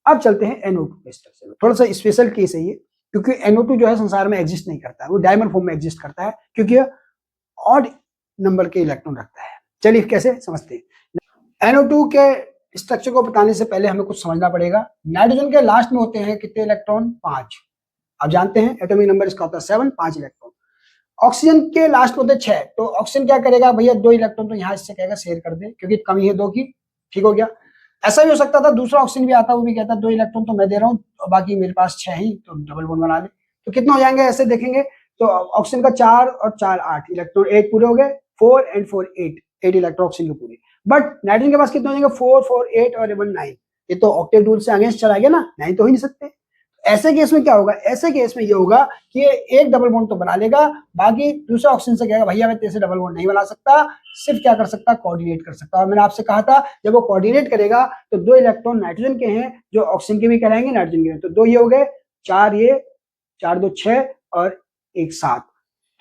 अब चलते हैं NO2 के स्ट्रक्चर में। थोड़ा सा स्पेशल केस है ये, क्योंकि NO2 जो है संसार में एग्जिस्ट नहीं करता है, वो डायमंड फॉर्म में एग्जिस्ट करता है, क्योंकि ऑड नंबर के इलेक्ट्रॉन रखता है। चलिए कैसे समझते हैं। NO2 के स्ट्रक्चर को बताने से पहले हमें कुछ समझना पड़ेगा। नाइट्रोजन के लास्ट में होते हैं कितने इलेक्ट्रॉन, 5। आप जानते हैं एटॉमिक नंबर इसका होता है 7, 5 इलेक्ट्रॉन। ऑक्सीजन के लास्ट में होते हैं 6, तो ऑक्सीजन क्या करेगा भैया, 2 इलेक्ट्रॉन तो यहाँ इससे कहेगा शेयर कर दे, क्योंकि कमी है 2 की। ठीक हो गया। ऐसा भी हो सकता था दूसरा ऑक्सीजन भी आता, वो भी कहता 2 इलेक्ट्रॉन तो मैं दे रहा हूँ, बाकी मेरे पास 6 ही, तो डबल बॉन्ड बना ले। तो कितना हो जाएंगे ऐसे देखेंगे, तो ऑक्सीजन का 4 और 4 8 इलेक्ट्रॉन, 8 पूरे हो गए, 4 and 4 8 इलेक्ट्रॉन ऑक्सीजन के पूरे। बट नाइट्रोजन के पास कितने हो जाएंगे, 4 4 8 और 1 9। ये तो ऑक्टेट रूल से अगेंस्ट चला गया ना, 9 तो हो ही नहीं सकते। ऐसे केस में क्या होगा, ऐसे केस में ये होगा कि ये एक डबल बॉन्ड तो बना लेगा, बाकी दूसरा ऑक्सीजन से कहेगा भैया मैं तेरे से डबल बॉन्ड नहीं बना सकता, सिर्फ क्या कर सकता, कोऑर्डिनेट कर सकता। और मैंने आपसे कहा था जब वो कोऑर्डिनेट करेगा तो 2 इलेक्ट्रॉन नाइट्रोजन के हैं जो ऑक्सीजन के भी कहलाएंगे, नाइट्रोजन के हैं, तो 2 ये हो गए, 4 ये, 4 2 6 और 1 7।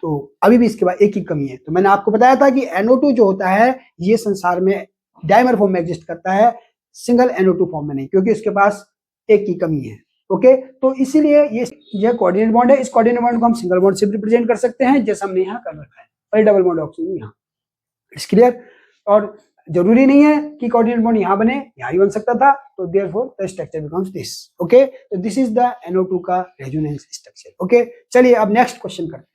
तो अभी भी इसके बाद 1 की कमी है। तो मैंने आपको बताया था कि NO2 जो होता है ये संसार में डायमर फॉर्म में एग्जिस्ट करता है, सिंगल NO2 फॉर्म में नहीं, क्योंकि उसके पास 1 की कमी है। ओके, तो इसीलिए ये कोऑर्डिनेट बॉन्ड है। इस कोऑर्डिनेट बॉन्ड को हम सिंगल बॉन्ड से रिप्रेजेंट कर सकते हैं, जैसा हमने यहाँ कर रखा है, और डबल बॉन्ड ऑक्सीजन यहाँ। It's clear. और जरूरी नहीं है कि कोऑर्डिनेट बॉन्ड यहाँ बने, यहाँ ही बन सकता था, तो therefore the structure becomes this. Okay, तो दिस इज द NO2 का रेजोनेंस स्ट्रक्चर। ओके, चलिए अब नेक्स्ट क्वेश्चन करते हैं।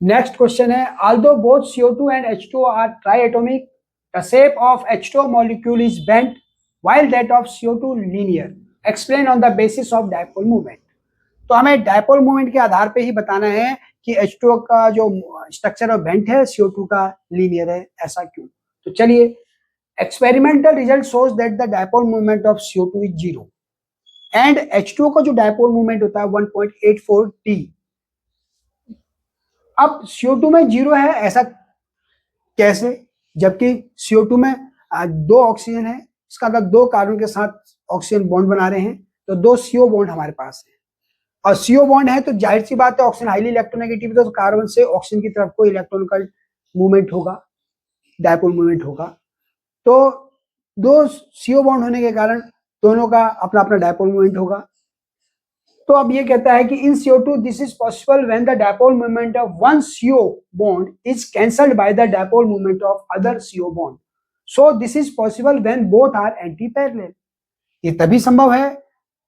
नेक्स्ट क्वेश्चन है, although both CO2 and H2O are triatomic, the shape of H2O molecule is bent while that of CO2 linear. Explain on the basis of dipole moment. तो हमें डायपोल मोमेंट के आधार पे ही बताना है कि H2O का जो स्ट्रक्चर ऑफ बेंट है CO2 का लीनियर है, ऐसा क्यों। तो चलिए, experimental result shows that the dipole moment of CO2 is 0 and H2O का जो डायपोल मोमेंट होता है 1.84 t। अब CO2 में 0 है, ऐसा कैसे, जबकि CO2 में 2 ऑक्सीजन है, इसका मतलब 2 कार्बन के साथ ऑक्सीजन बॉन्ड बना रहे हैं, तो 2 CO बॉन्ड हमारे पास है, और CO बॉन्ड है तो जाहिर सी बात है ऑक्सीजन हाईली इलेक्ट्रोनेगेटिव, तो कार्बन से ऑक्सीजन की तरफ को इलेक्ट्रॉन का मूवमेंट होगा, डायपोल मूवमेंट होगा। तो 2 CO बॉन्ड होने के कारण दोनों का अपना अपना डायपोल मूवमेंट होगा। तो अब ये कहता है कि in CO2 this is possible when the dipole movement of one CO bond is cancelled by the dipole movement of other CO bond, so this is possible when both are anti parallel. ये तभी संभव है,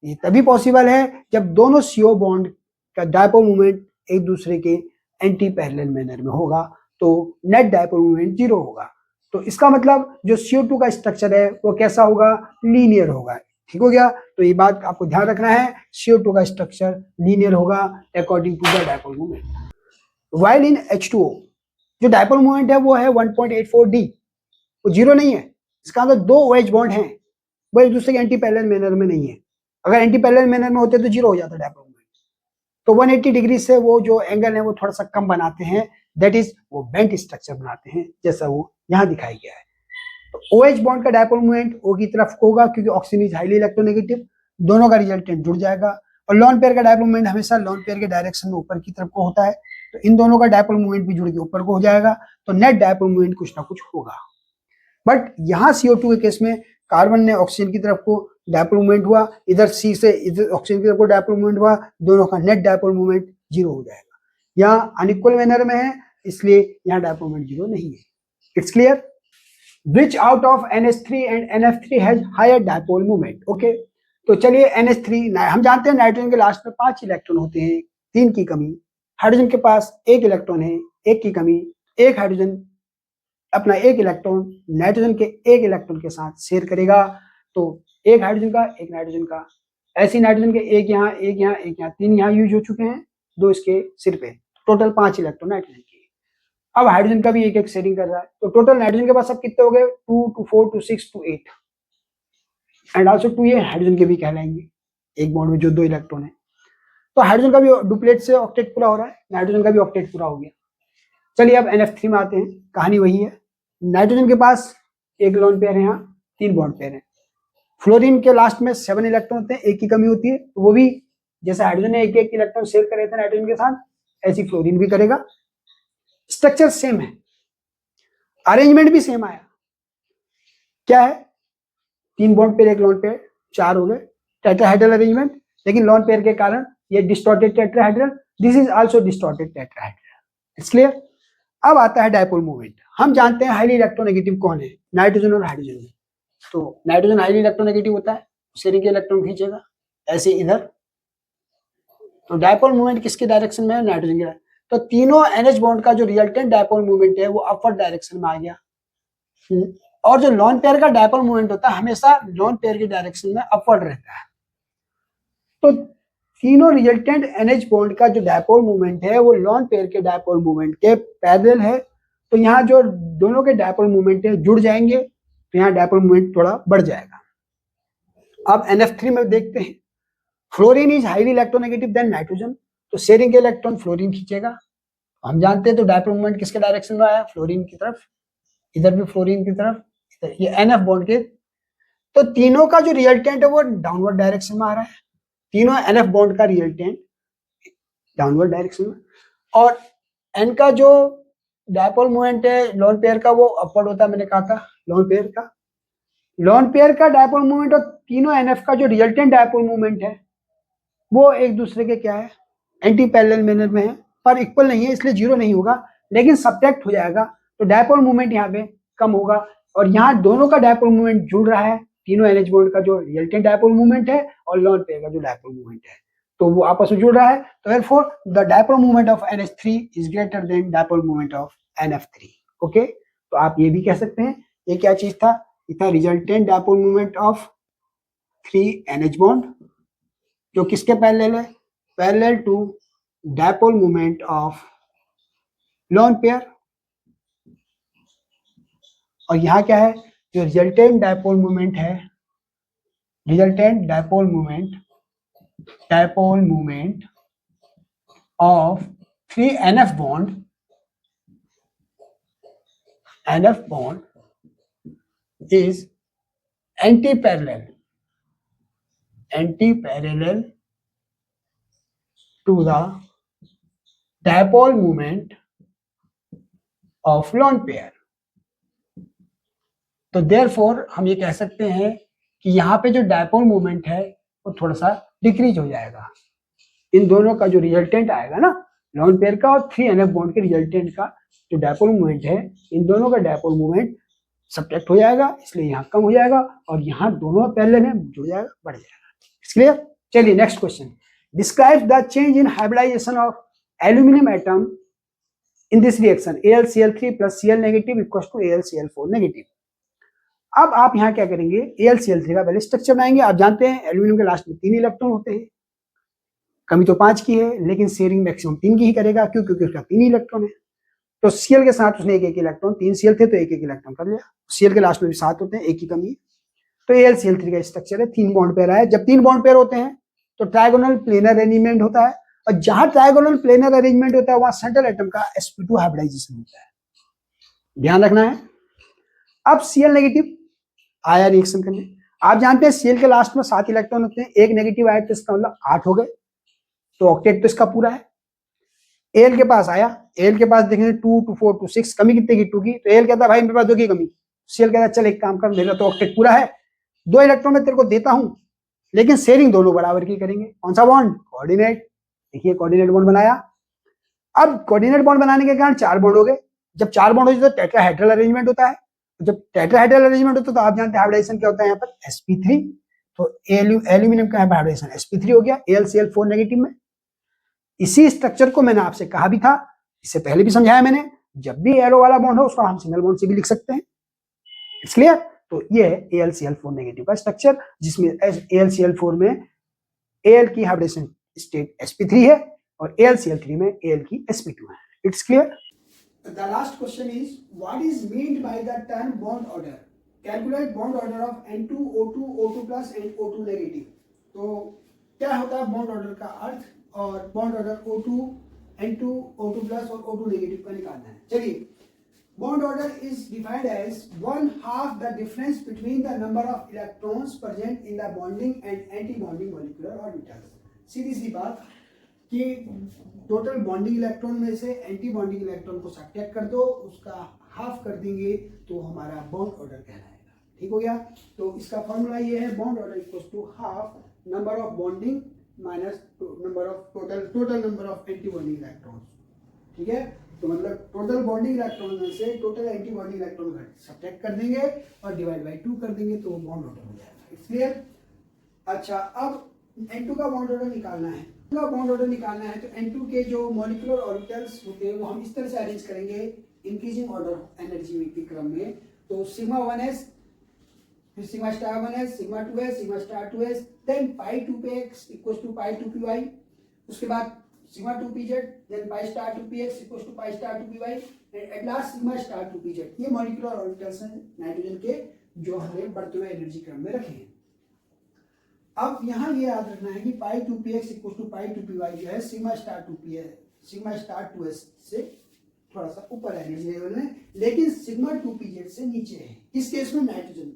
ये तभी पॉसिबल है जब दोनों CO बॉन्ड का डायपोल मूवमेंट एक दूसरे के एंटी पैरेलल मैनर में होगा, तो नेट डायपोल मूवमेंट 0 होगा। तो इसका मतलब जो CO2 का स्ट्रक्चर है वो कैसा होगा, लीनियर होगा। ठीक हो गया, तो ये बात आपको ध्यान रखना है, CO2 का स्ट्रक्चर लीनियर होगा according to the dipole movement. While in H2O जो डायपोल मूवमेंट है वो है 1.84 d, वो 0 नहीं है, इसका मतलब 2 OH बॉन्ड हैं, वो एक दूसरे के एंटी पैरेलल मैनर में नहीं है। अगर एंटी पैरेलल मैनर में होते तो 0 हो जाता डायपोल मूवमेंट। तो 180 डिग्री से वो जो एंगल है वो थोड़ा सा कम बनाते हैं, दैट इज वो बेंट स्ट्रक्चर बनाते हैं, जैसा वो यहाँ दिखाई गया है। तो OH बॉन्ड का डायपोल मूवमेंट O की तरफ होगा क्योंकि ऑक्सीजन इज हाईली इलेक्ट्रोनेगेटिव, दोनों का रिजल्टेंट जुड़ जाएगा। और लॉन पेयर का डायपोल मूवमेंट हमेशा लॉन पेयर के डायरेक्शन में ऊपर की तरफ को होता है, तो इन दोनों का डायपोल मूवमेंट भी जुड़ के ऊपर को हो जाएगा, तो नेट डायपोल मूवमेंट कुछ ना कुछ होगा। बट यहाँ CO2 के केस में कार्बन ने ऑक्सीजन की तरफ को डायपोल मूवमेंट हुआ, इधर C से इधर ऑक्सीजन की तरफ को डायपोल मूवमेंट हुआ, दोनों का नेट डायपोल मूवमेंट 0 हो जाएगा। यहाँ अनइक्वल मैनर में है, इसलिए यहाँ डायपोल मूवमेंट 0 नहीं है। It's clear. Which out of NH3 and NF3 has higher dipole moment? Okay, तो चलिए NH3, हम जानते हैं नाइट्रोजन के लास्ट में 5 इलेक्ट्रॉन होते हैं, 3 की कमी। हाइड्रोजन के पास 1 इलेक्ट्रॉन है, 1 की कमी। एक हाइड्रोजन अपना 1 इलेक्ट्रॉन नाइट्रोजन के 1 इलेक्ट्रॉन के साथ शेयर करेगा, तो 1 हाइड्रोजन का 1 नाइट्रोजन का, ऐसे नाइट्रोजन के 1 यहाँ 1 यहाँ 1 यहाँ, 3 यहाँ यूज हो चुके हैं, 2 इसके सिर पे, टोटल 5 इलेक्ट्रॉन नाइट्रोजन के। अब हाइड्रोजन का भी एक एक शेयरिंग कर रहा है, तो टोटल नाइट्रोजन के पास अब कितने हो गए, 2 2 4 2 6 2 8 एंड आल्सो 2 ये हाइड्रोजन के भी कहलाएंगे, एक बॉन्ड में जो 2 इलेक्ट्रॉन है। तो हाइड्रोजन का भी डुप्लेट से ऑक्टेट पूरा हो रहा है, नाइट्रोजन का भी ऑक्टेट पूरा हो गया। चलिए अब NF3 में आते हैं, कहानी वही है। नाइट्रोजन के पास 1 लोन पेयर है, यहाँ 3 बॉन्ड पेयर है। फ्लोरीन के लास्ट में 7 इलेक्ट्रॉन होते हैं, 1 की कमी होती है, तो वो भी जैसे हाइड्रोजन ने 1 इलेक्ट्रॉन शेयर करे थे नाइट्रोजन के साथ, ऐसी फ्लोरीन भी करेगा। स्ट्रक्चर सेम है, अरेंजमेंट भी सेम आया, क्या है, 3 बॉन्ड पेयर 1 लोन पेयर, 4 हो गए, टेट्राहेड्रल अरेंजमेंट। लेकिन लोन पेयर के कारण ये distorted tetrahedral, this is also distorted tetrahedral. It's clear. अब आता है डायपोल मूवमेंट। हम जानते हैं हाईली इलेक्ट्रोनेगेटिव कौन है, नाइट्रोजन और हाइड्रोजन में। तो नाइट्रोजन हाईली इलेक्ट्रोनेगेटिव होता है, शेयरिंग के इलेक्ट्रॉन खींचेगा, ऐसे इधर। तो डायपोल मूवमेंट किसके डायरेक्शन में है, नाइट्रोजन के। तो तीनों NH बॉन्ड का जो रिजल्टेंट डायपोल मूवमेंट है वो अपवर्ड डायरेक्शन में आ गया, और जो लॉन पेयर का डायपोल मूवमेंट होता है हमेशा लॉन पेयर के डायरेक्शन में अपवर्ड रहता है। तो तीनों रिजल्टेंट NH बॉन्ड का जो डायपोल मूवमेंट है वो लॉन पेयर के डायपोल मूवमेंट के पैरेलल है, तो यहाँ जो दोनों के डायपोल मूवमेंट है जुड़ जाएंगे, तो यहाँ डायपोल मूवमेंट थोड़ा बढ़ जाएगा। अब NF3 में देखते हैं, fluorine is highly electronegative than nitrogen, तो शेयरिंग के इलेक्ट्रॉन फ्लोरीन खींचेगा। हम जानते हैं तो डायपोल मूवमेंट किसके डायरेक्शन में आया, फ्लोरीन की तरफ, इधर भी फ्लोरीन की तरफ, इधर ये NF बॉन्ड के। तो तीनों का जो रिजल्टेंट है वो डाउनवर्ड डायरेक्शन में आ रहा है, तीनों NF बॉन्ड का रिजल्टेंट डाउनवर्ड डायरेक्शन में, और N का जो डायपोल मूवमेंट है लोन पेयर का वो अपवर्ड होता है, मैंने कहा था लोन पेयर का डायपोल मूवमेंट और तीनों NF का जो रिजल्टेंट डायपोल मूवमेंट है वो एक दूसरे के क्या है, एंटी पैरेलल मैनर में है, पर इक्वल नहीं है, इसलिए 0 नहीं होगा, लेकिन सब्ट्रैक्ट हो जाएगा, तो डायपोल मूवमेंट यहाँ पे कम होगा। और यहाँ दोनों का डायपोल मूवमेंट जुड़ रहा है, तीनों NH बॉन्ड का जो रिजल्टेंट डायपोल मूवमेंट है और लॉन पेयर का जो डायपोल मूवमेंट है, तो वो आपस में जुड़ रहा है। तो therefore the dipole movement of NH3 is greater than dipole movement of NF3। Okay, तो आप ये भी कह सकते हैं, ये क्या चीज था, ये था resultant dipole movement of 3 NH bond, जो किसके पैरेलल है, parallel to dipole moment of lone pair. और यहाँ क्या है, जो रिजल्टेंट डायपोल मोमेंट है, resultant dipole moment of 3 NF bond is anti-parallel to the dipole moment of lone pair। तो देयरफॉर हम ये कह सकते हैं कि यहाँ पे जो डायपोल मोमेंट है वो थोड़ा सा डिक्रीज हो जाएगा। इन दोनों का जो रिजल्टेंट आएगा ना, लोन पेयर का और 3 NF बॉन्ड के रिजल्टेंट का जो डायपोल मोमेंट है, इन दोनों का डायपोल मोमेंट सब्ट्रैक्ट हो जाएगा, इसलिए यहाँ कम हो जाएगा और यहाँ दोनों पैरेलल है, जो जाएगा बढ़ जाएगा। क्लियर? चलिए next question, describe the change in hybridisation of aluminium atom in this reaction AlCl3 plus Cl negative equals to AlCl4 negative. अब आप यहाँ क्या करेंगे, AlCl3 का पहले स्ट्रक्चर बनाएंगे। आप जानते हैं एल्यूमिनियम के लास्ट में 3 इलेक्ट्रॉन होते हैं, कमी तो 5 की है लेकिन शेयरिंग मैक्सिमम 3 की ही करेगा, क्यों? क्योंकि उसका 3 इलेक्ट्रॉन है। तो Cl के साथ उसने एक इलेक्ट्रॉन, 3 Cl थे तो एक इलेक्ट्रॉन कर लिया। Cl के लास्ट में भी 7 होते हैं, एक की कमी है। तो AlCl3 का स्ट्रक्चर है, 3 बॉन्ड पेयर है। जब 3 बॉन्ड पेयर होते हैं तो ट्रायगोनल प्लेनर अरेंजमेंट होता है, और जहां ट्रायगोनल प्लेनर अरेंजमेंट होता है वहां सेंट्रल एटम का sp2 हाइब्रिडाइजेशन होता है, ध्यान रखना है। अब Cl नेगेटिव आया रिएक्शन करने। आप जानते हैं Cl के लास्ट में 7 इलेक्ट्रॉन होते हैं, एक नेगेटिव आया तो इसका मतलब 8 हो गए, तो ऑक्टेट तो इसका पूरा है। Al के पास आया, Al के पास देखेंगे 2 2 4 2 6, कमी कितने की? 2 की। तो Al कहता है भाई मेरे पास 2 की कमी। Cl कहता है चल एक काम कर, मेरा तो ऑक्टेट पूरा है, 2 इलेक्ट्रॉन मैं तेरे को देता हूं, लेकिन शेयरिंग दोनों बराबर की करेंगे। कौन सा बॉन्ड? कोऑर्डिनेट। देखिए कोऑर्डिनेट बॉन्ड बनाया। अब कोऑर्डिनेट बॉन्ड बनाने के कारण 4 बॉन्ड हो गए। जब 4 बॉन्ड हो जाए तो टेट्राहेड्रल अरेंजमेंट होता है। जब टेट्राहेड्रल अरेंजमेंट होता है तो आप जानते हैं हाइब्रिडाइजेशन क्या होता है यहाँ पर, sp3। तो एल्यूमिनियम का हाइब्रिडाइजेशन sp3 हो गया AlCl4 नेगेटिव में। इसी स्ट्रक्चर को मैंने आपसे कहा भी था, इससे पहले भी समझाया मैंने, जब भी एरो वाला बॉन्ड हो उसको हम सिंगल बॉन्ड से भी लिख सकते हैं। It's clear? तो ये है AlCl4 नेगेटिव का स्ट्रक्चर, जिसमें AlCl4 में Al की हाइब्रिडेशन स्टेट sp3 है और AlCl3 में Al की sp2 है। It's clear? The last question is, what is meant by the term bond order? Calculate bond order of N2, O2, O2 plus and O2 negative। तो क्या होता है बॉन्ड ऑर्डर का अर्थ, और bond order O2, N2, O2 plus और O2 नेगेटिव का निकालना है। चलिए, bond order is defined as 1/2 the difference between the number of electrons present in the bonding and anti bonding molecular orbitals. सीधी सी बात कि टोटल बॉन्डिंग इलेक्ट्रॉन में से एंटी बॉन्डिंग इलेक्ट्रॉन को सब्ट्रैक्ट कर दो, उसका हाफ कर देंगे तो हमारा बॉन्ड ऑर्डर कहलाएगा। ठीक हो गया? तो इसका फॉर्मूला ये है, bond order equals to half number of bonding minus number of total number of anti bonding electron. ठीक है? तो मतलब टोटल बॉन्डिंग इलेक्ट्रॉन में से total anti bonding electron subtract कर देंगे और डिवाइड बाई 2 कर देंगे तो बॉन्ड ऑर्डर हो जाएगा। It's clear? अच्छा, अब N2 का बॉन्ड ऑर्डर निकालना है। बॉन्ड ऑर्डर निकालना है तो N2 के जो मॉलिक्यूलर ऑर्बिटल्स होते हैं वो हम इस तरह से अरेंज करेंगे इंक्रीजिंग ऑर्डर एनर्जी के क्रम में। तो सिग्मा 1s, फिर sigma star 1s, sigma 2s, sigma star 2s, then pi 2px equals to pi 2py, उसके बाद sigma 2pz, then pi star 2px equals to pi star 2py, at last sigma star 2pz। ये मॉलिक्यूलर ऑर्बिटल्स हैं नाइट्रोजन के जो हमने बढ़ते हुए एनर्जी क्रम में रखे हैं। अब यहाँ ये याद रखना है कि पाई 2px equal to pi 2py जो है सिग्मा स्टार 2s से थोड़ा सा ऊपर एनर्जी लेवल में, लेकिन सिग्मा 2pz से नीचे है। किस केस में? Nitrogen,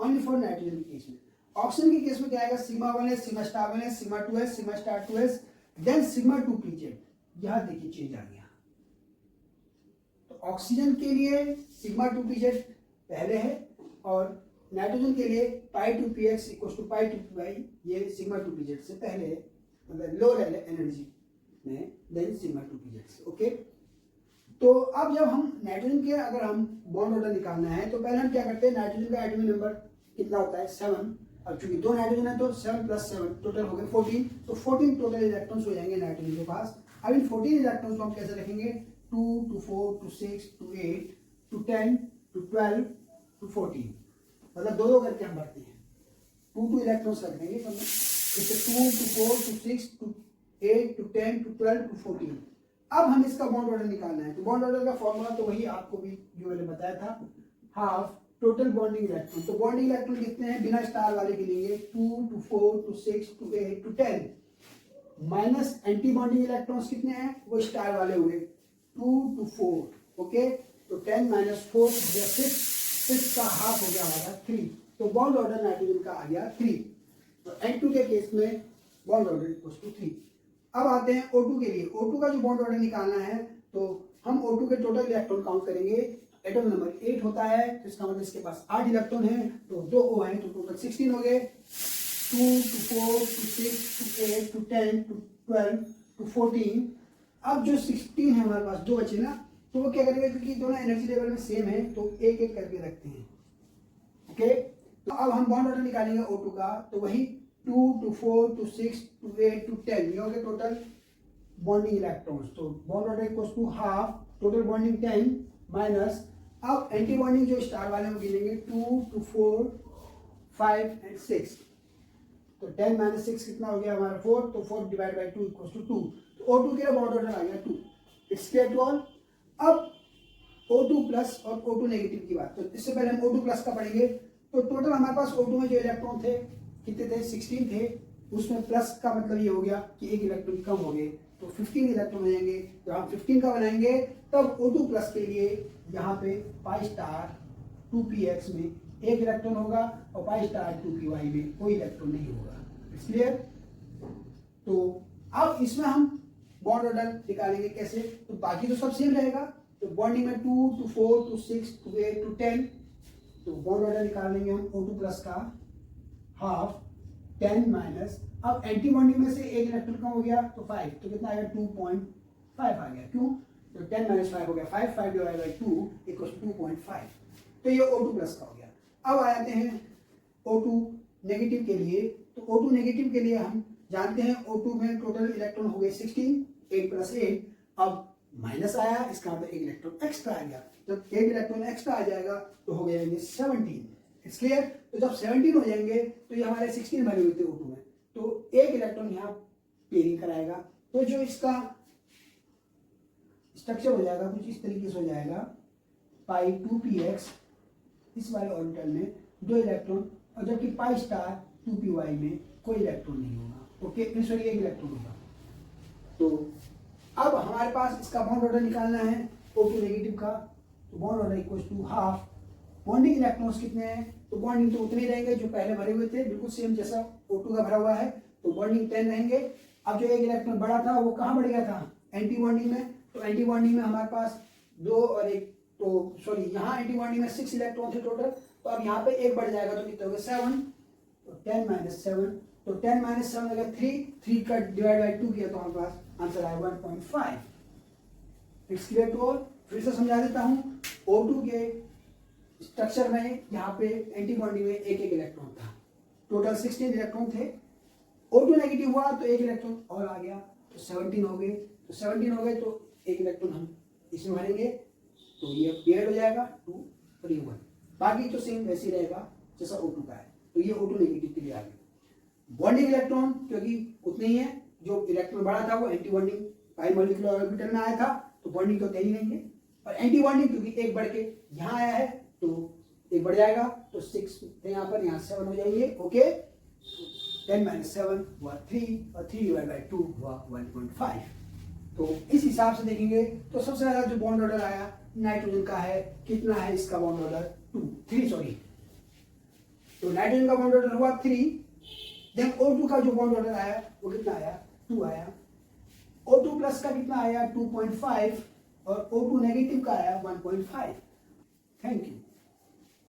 only for nitrogen case में। ऑक्सीजन के केस में क्या आएगा? Sigma 1s, sigma star 1s, sigma 2s, sigma star 2s, then sigma 2pz। यहाँ देखिए चेंज आ गया। तो ऑक्सीजन के लिए सिग्मा 2pz पहले है और नाइट्रोजन के लिए पाई 2px equals to pi 2py ये सिग्मा 2pz से पहले है, मतलब लो एनर्जी में, देन सिग्मा 2pz से। ओके? तो अब जब हम नाइट्रोजन के अगर हम बॉन्ड ऑर्डर निकालना है तो पहले हम क्या करते हैं, नाइट्रोजन का एटॉमिक नंबर कितना होता है? 7। अब चूंकि 2 नाइट्रोजन है तो 7 + 7 टोटल हो गए 14। तो 14 टोटल इलेक्ट्रॉन्स हो जाएंगे नाइट्रोजन के पास। अब इन 14 इलेक्ट्रॉन्स को हम कैसे रखेंगे? 2 2 4 2 6 2 8 2 10 2 12 2 14, मतलब 2 करके हम भरते हैं। 2 इलेक्ट्रॉन्स रख देंगे, जैसे 2 2 4 2 6 2 8 to 10 to 12 to 14। अब हम इसका बॉन्ड ऑर्डर निकालना है, तो बॉन्ड ऑर्डर का फॉर्मूला तो वही आपको भी जो मैंने बताया था, हाफ टोटल बॉन्डिंग इलेक्ट्रॉन। तो बॉन्डिंग इलेक्ट्रॉन कितने हैं बिना स्टार वाले गिनेंगे, 2 to 4 to 6 to 8 to 10, minus anti bonding electrons कितने हैं, वो स्टार वाले हुए 2 to 4। ओके, तो 10 माइनस 4 6 का हाफ हो गया हमारा 3। तो बॉन्ड ऑर्डर नाइट्रोजन का आ गया 3। तो N2 के केस में बॉन्ड ऑर्डर इक्वल्स टू 3। अब आते हैं O2 के लिए। O2 का जो बॉन्ड ऑर्डर निकालना है, तो हम O2 के टोटल इलेक्ट्रॉन काउंट करेंगे। एटम नंबर 8 होता है, तो इसका मतलब इसके पास 8 इलेक्ट्रॉन है, तो 2 O हैं, तो टोटल 16 हो गए। 2 to 4 to 6 to 8 to 10 to 12 to 14। अब जो 16 है हमारे पास, 2 बचे ना, तो वो क्या करेंगे, क्योंकि दोनों एनर्जी लेवल में सेम है, तो एक एक करके रखते हैं। ओके, तो अब हम बॉन्ड ऑर्डर निकालेंगे O2 का, तो वही 2 to 4 to 6 to 8 to 10, ये हो गए टोटल बॉन्डिंग इलेक्ट्रॉन्स। तो bond order equals to half total bonding 10 minus, अब एंटी बॉन्डिंग जो स्टार वाले वो गिनेंगे 2 to 4 5 and 6। तो 10 माइनस 6 कितना हो गया हमारा 4, तो 4 डिवाइड बाई 2 इक्वल्स टू 2। तो O2 के बॉन्ड ऑर्डर आ गया 2। It's clear to all. अब O2 प्लस और O2 नेगेटिव की बात, तो इससे पहले हम O2 प्लस का पढ़ेंगे। तो टोटल हमारे पास O2 में जो इलेक्ट्रॉन थे कितने थे, 16 थे। उसमें प्लस का मतलब ये हो गया कि एक इलेक्ट्रॉन कम हो गए, तो 15 इलेक्ट्रॉन हो जाएंगे। तो हम 15 का बनाएंगे, तब O2 प्लस के लिए यहाँ पे पाई स्टार 2px में एक इलेक्ट्रॉन होगा और पाई स्टार 2py में कोई इलेक्ट्रॉन नहीं होगा। क्लियर। तो अब इसमें हम बॉन्ड ऑर्डर निकालेंगे कैसे, तो बाकी तो सब सेम रहेगा। तो बॉन्डिंग में 2 to 4 to 6 to 8 to 10, तो बॉन्ड ऑर्डर निकाल लेंगे हम O2 प्लस का हाफ 10 माइनस, अब एंटी बॉन्डिंग में से एक इलेक्ट्रॉन कम हो गया, तो 5, तो कितना आएगा 2.5 आ गया। क्यों, तो 10 माइनस 5 हो गया 5 डिवाइड बाई 2 इक्वल्स 2.5। तो ये O2 प्लस का हो गया। अब आ जाते हैं O2 नेगेटिव के लिए। तो O2 नेगेटिव के लिए हम जानते हैं O2 में टोटल इलेक्ट्रॉन हो गए 16, 8 प्लस 8, अब माइनस आया, इसका मतलब एक इलेक्ट्रॉन एक्स्ट्रा आ गया। जब एक इलेक्ट्रॉन एक्स्ट्रा आ जाएगा तो हो जाएंगे 17। It's clear. तो जब 17 हो जाएंगे तो ये हमारे 16 बने हुए थे O2 में, तो एक इलेक्ट्रॉन यहाँ पेयरिंग कराएगा। तो जो इसका स्ट्रक्चर हो जाएगा कुछ इस तरीके से हो जाएगा, पाई 2px इस वाले ऑर्बिटल में 2 इलेक्ट्रॉन, और जबकि पाई स्टार 2py में कोई इलेक्ट्रॉन नहीं होगा। ओके, सॉरी एक इलेक्ट्रॉन होगा। तो अब हमारे पास इसका बॉन्ड ऑर्डर निकालना है O2 नेगेटिव का। तो bond order equals to half, bonding electrons कितने हैं, तो बॉन्डिंग तो उतने ही रहेंगे जो पहले भरे हुए थे, बिल्कुल सेम जैसा O2 का भरा हुआ है, तो बॉन्डिंग 10 रहेंगे। अब जो एक इलेक्ट्रॉन बड़ा था वो कहाँ बढ़ गया था, एंटी बॉन्डिंग में। तो एंटी बॉन्डिंग में हमारे पास 2 और 1, तो सॉरी यहाँ एंटी बॉन्डिंग में 6 इलेक्ट्रॉन थे टोटल, तो अब यहाँ पे एक बढ़ जाएगा, तो कितने हो गए 7, तो 10 माइनस 7, तो 10 माइनस 7 अगर 3 का डिवाइड बाई 2 किया तो हमारे पास आंसर आया 1.5। It's clear to all. फिर से समझा देता हूँ, O2 के स्ट्रक्चर में यहाँ पे एंटी बॉन्डिंग में एक इलेक्ट्रॉन था, टोटल 16 इलेक्ट्रॉन थे। O2 नेगेटिव हुआ तो एक इलेक्ट्रॉन और आ गया, तो 17 हो गए। तो 17 हो गए तो एक इलेक्ट्रॉन हम इसमें भरेंगे, तो ये पेयर हो जाएगा 2 और ये 1। बाकी तो सेम वैसे ही रहेगा जैसा O2 का है। तो ये O2 नेगेटिव के लिए आ गया। बॉन्डिंग इलेक्ट्रॉन क्योंकि उतने ही है, जो इलेक्ट्रॉन बड़ा था वो एंटी बॉन्डिंग पाई मॉलिक्यूलर ऑर्बिटल में आया था, तो बॉन्डिंग तो ही नहीं है। और एंटी बॉन्डिंग क्योंकि एक बढ़ के यहाँ आया है, तो एक बढ़ जाएगा, तो 6 थे यहाँ पर, यहाँ 7 हो जाएंगे। ओके, 10 माइनस 7 हुआ 3, और 3 डिवाइड बाई 2 हुआ 1.5। तो इस हिसाब से देखेंगे तो सबसे ज्यादा जो बॉन्ड ऑर्डर आया नाइट्रोजन का है। कितना है इसका बॉन्ड ऑर्डर, 3 सॉरी। तो नाइट्रोजन का बॉन्ड ऑर्डर हुआ 3। देन O2 का जो बॉन्ड ऑर्डर आया वो कितना आया, 2 आया। O2 प्लस का कितना आया 2.5, और O2 नेगेटिव का आया 1.5। Thank you.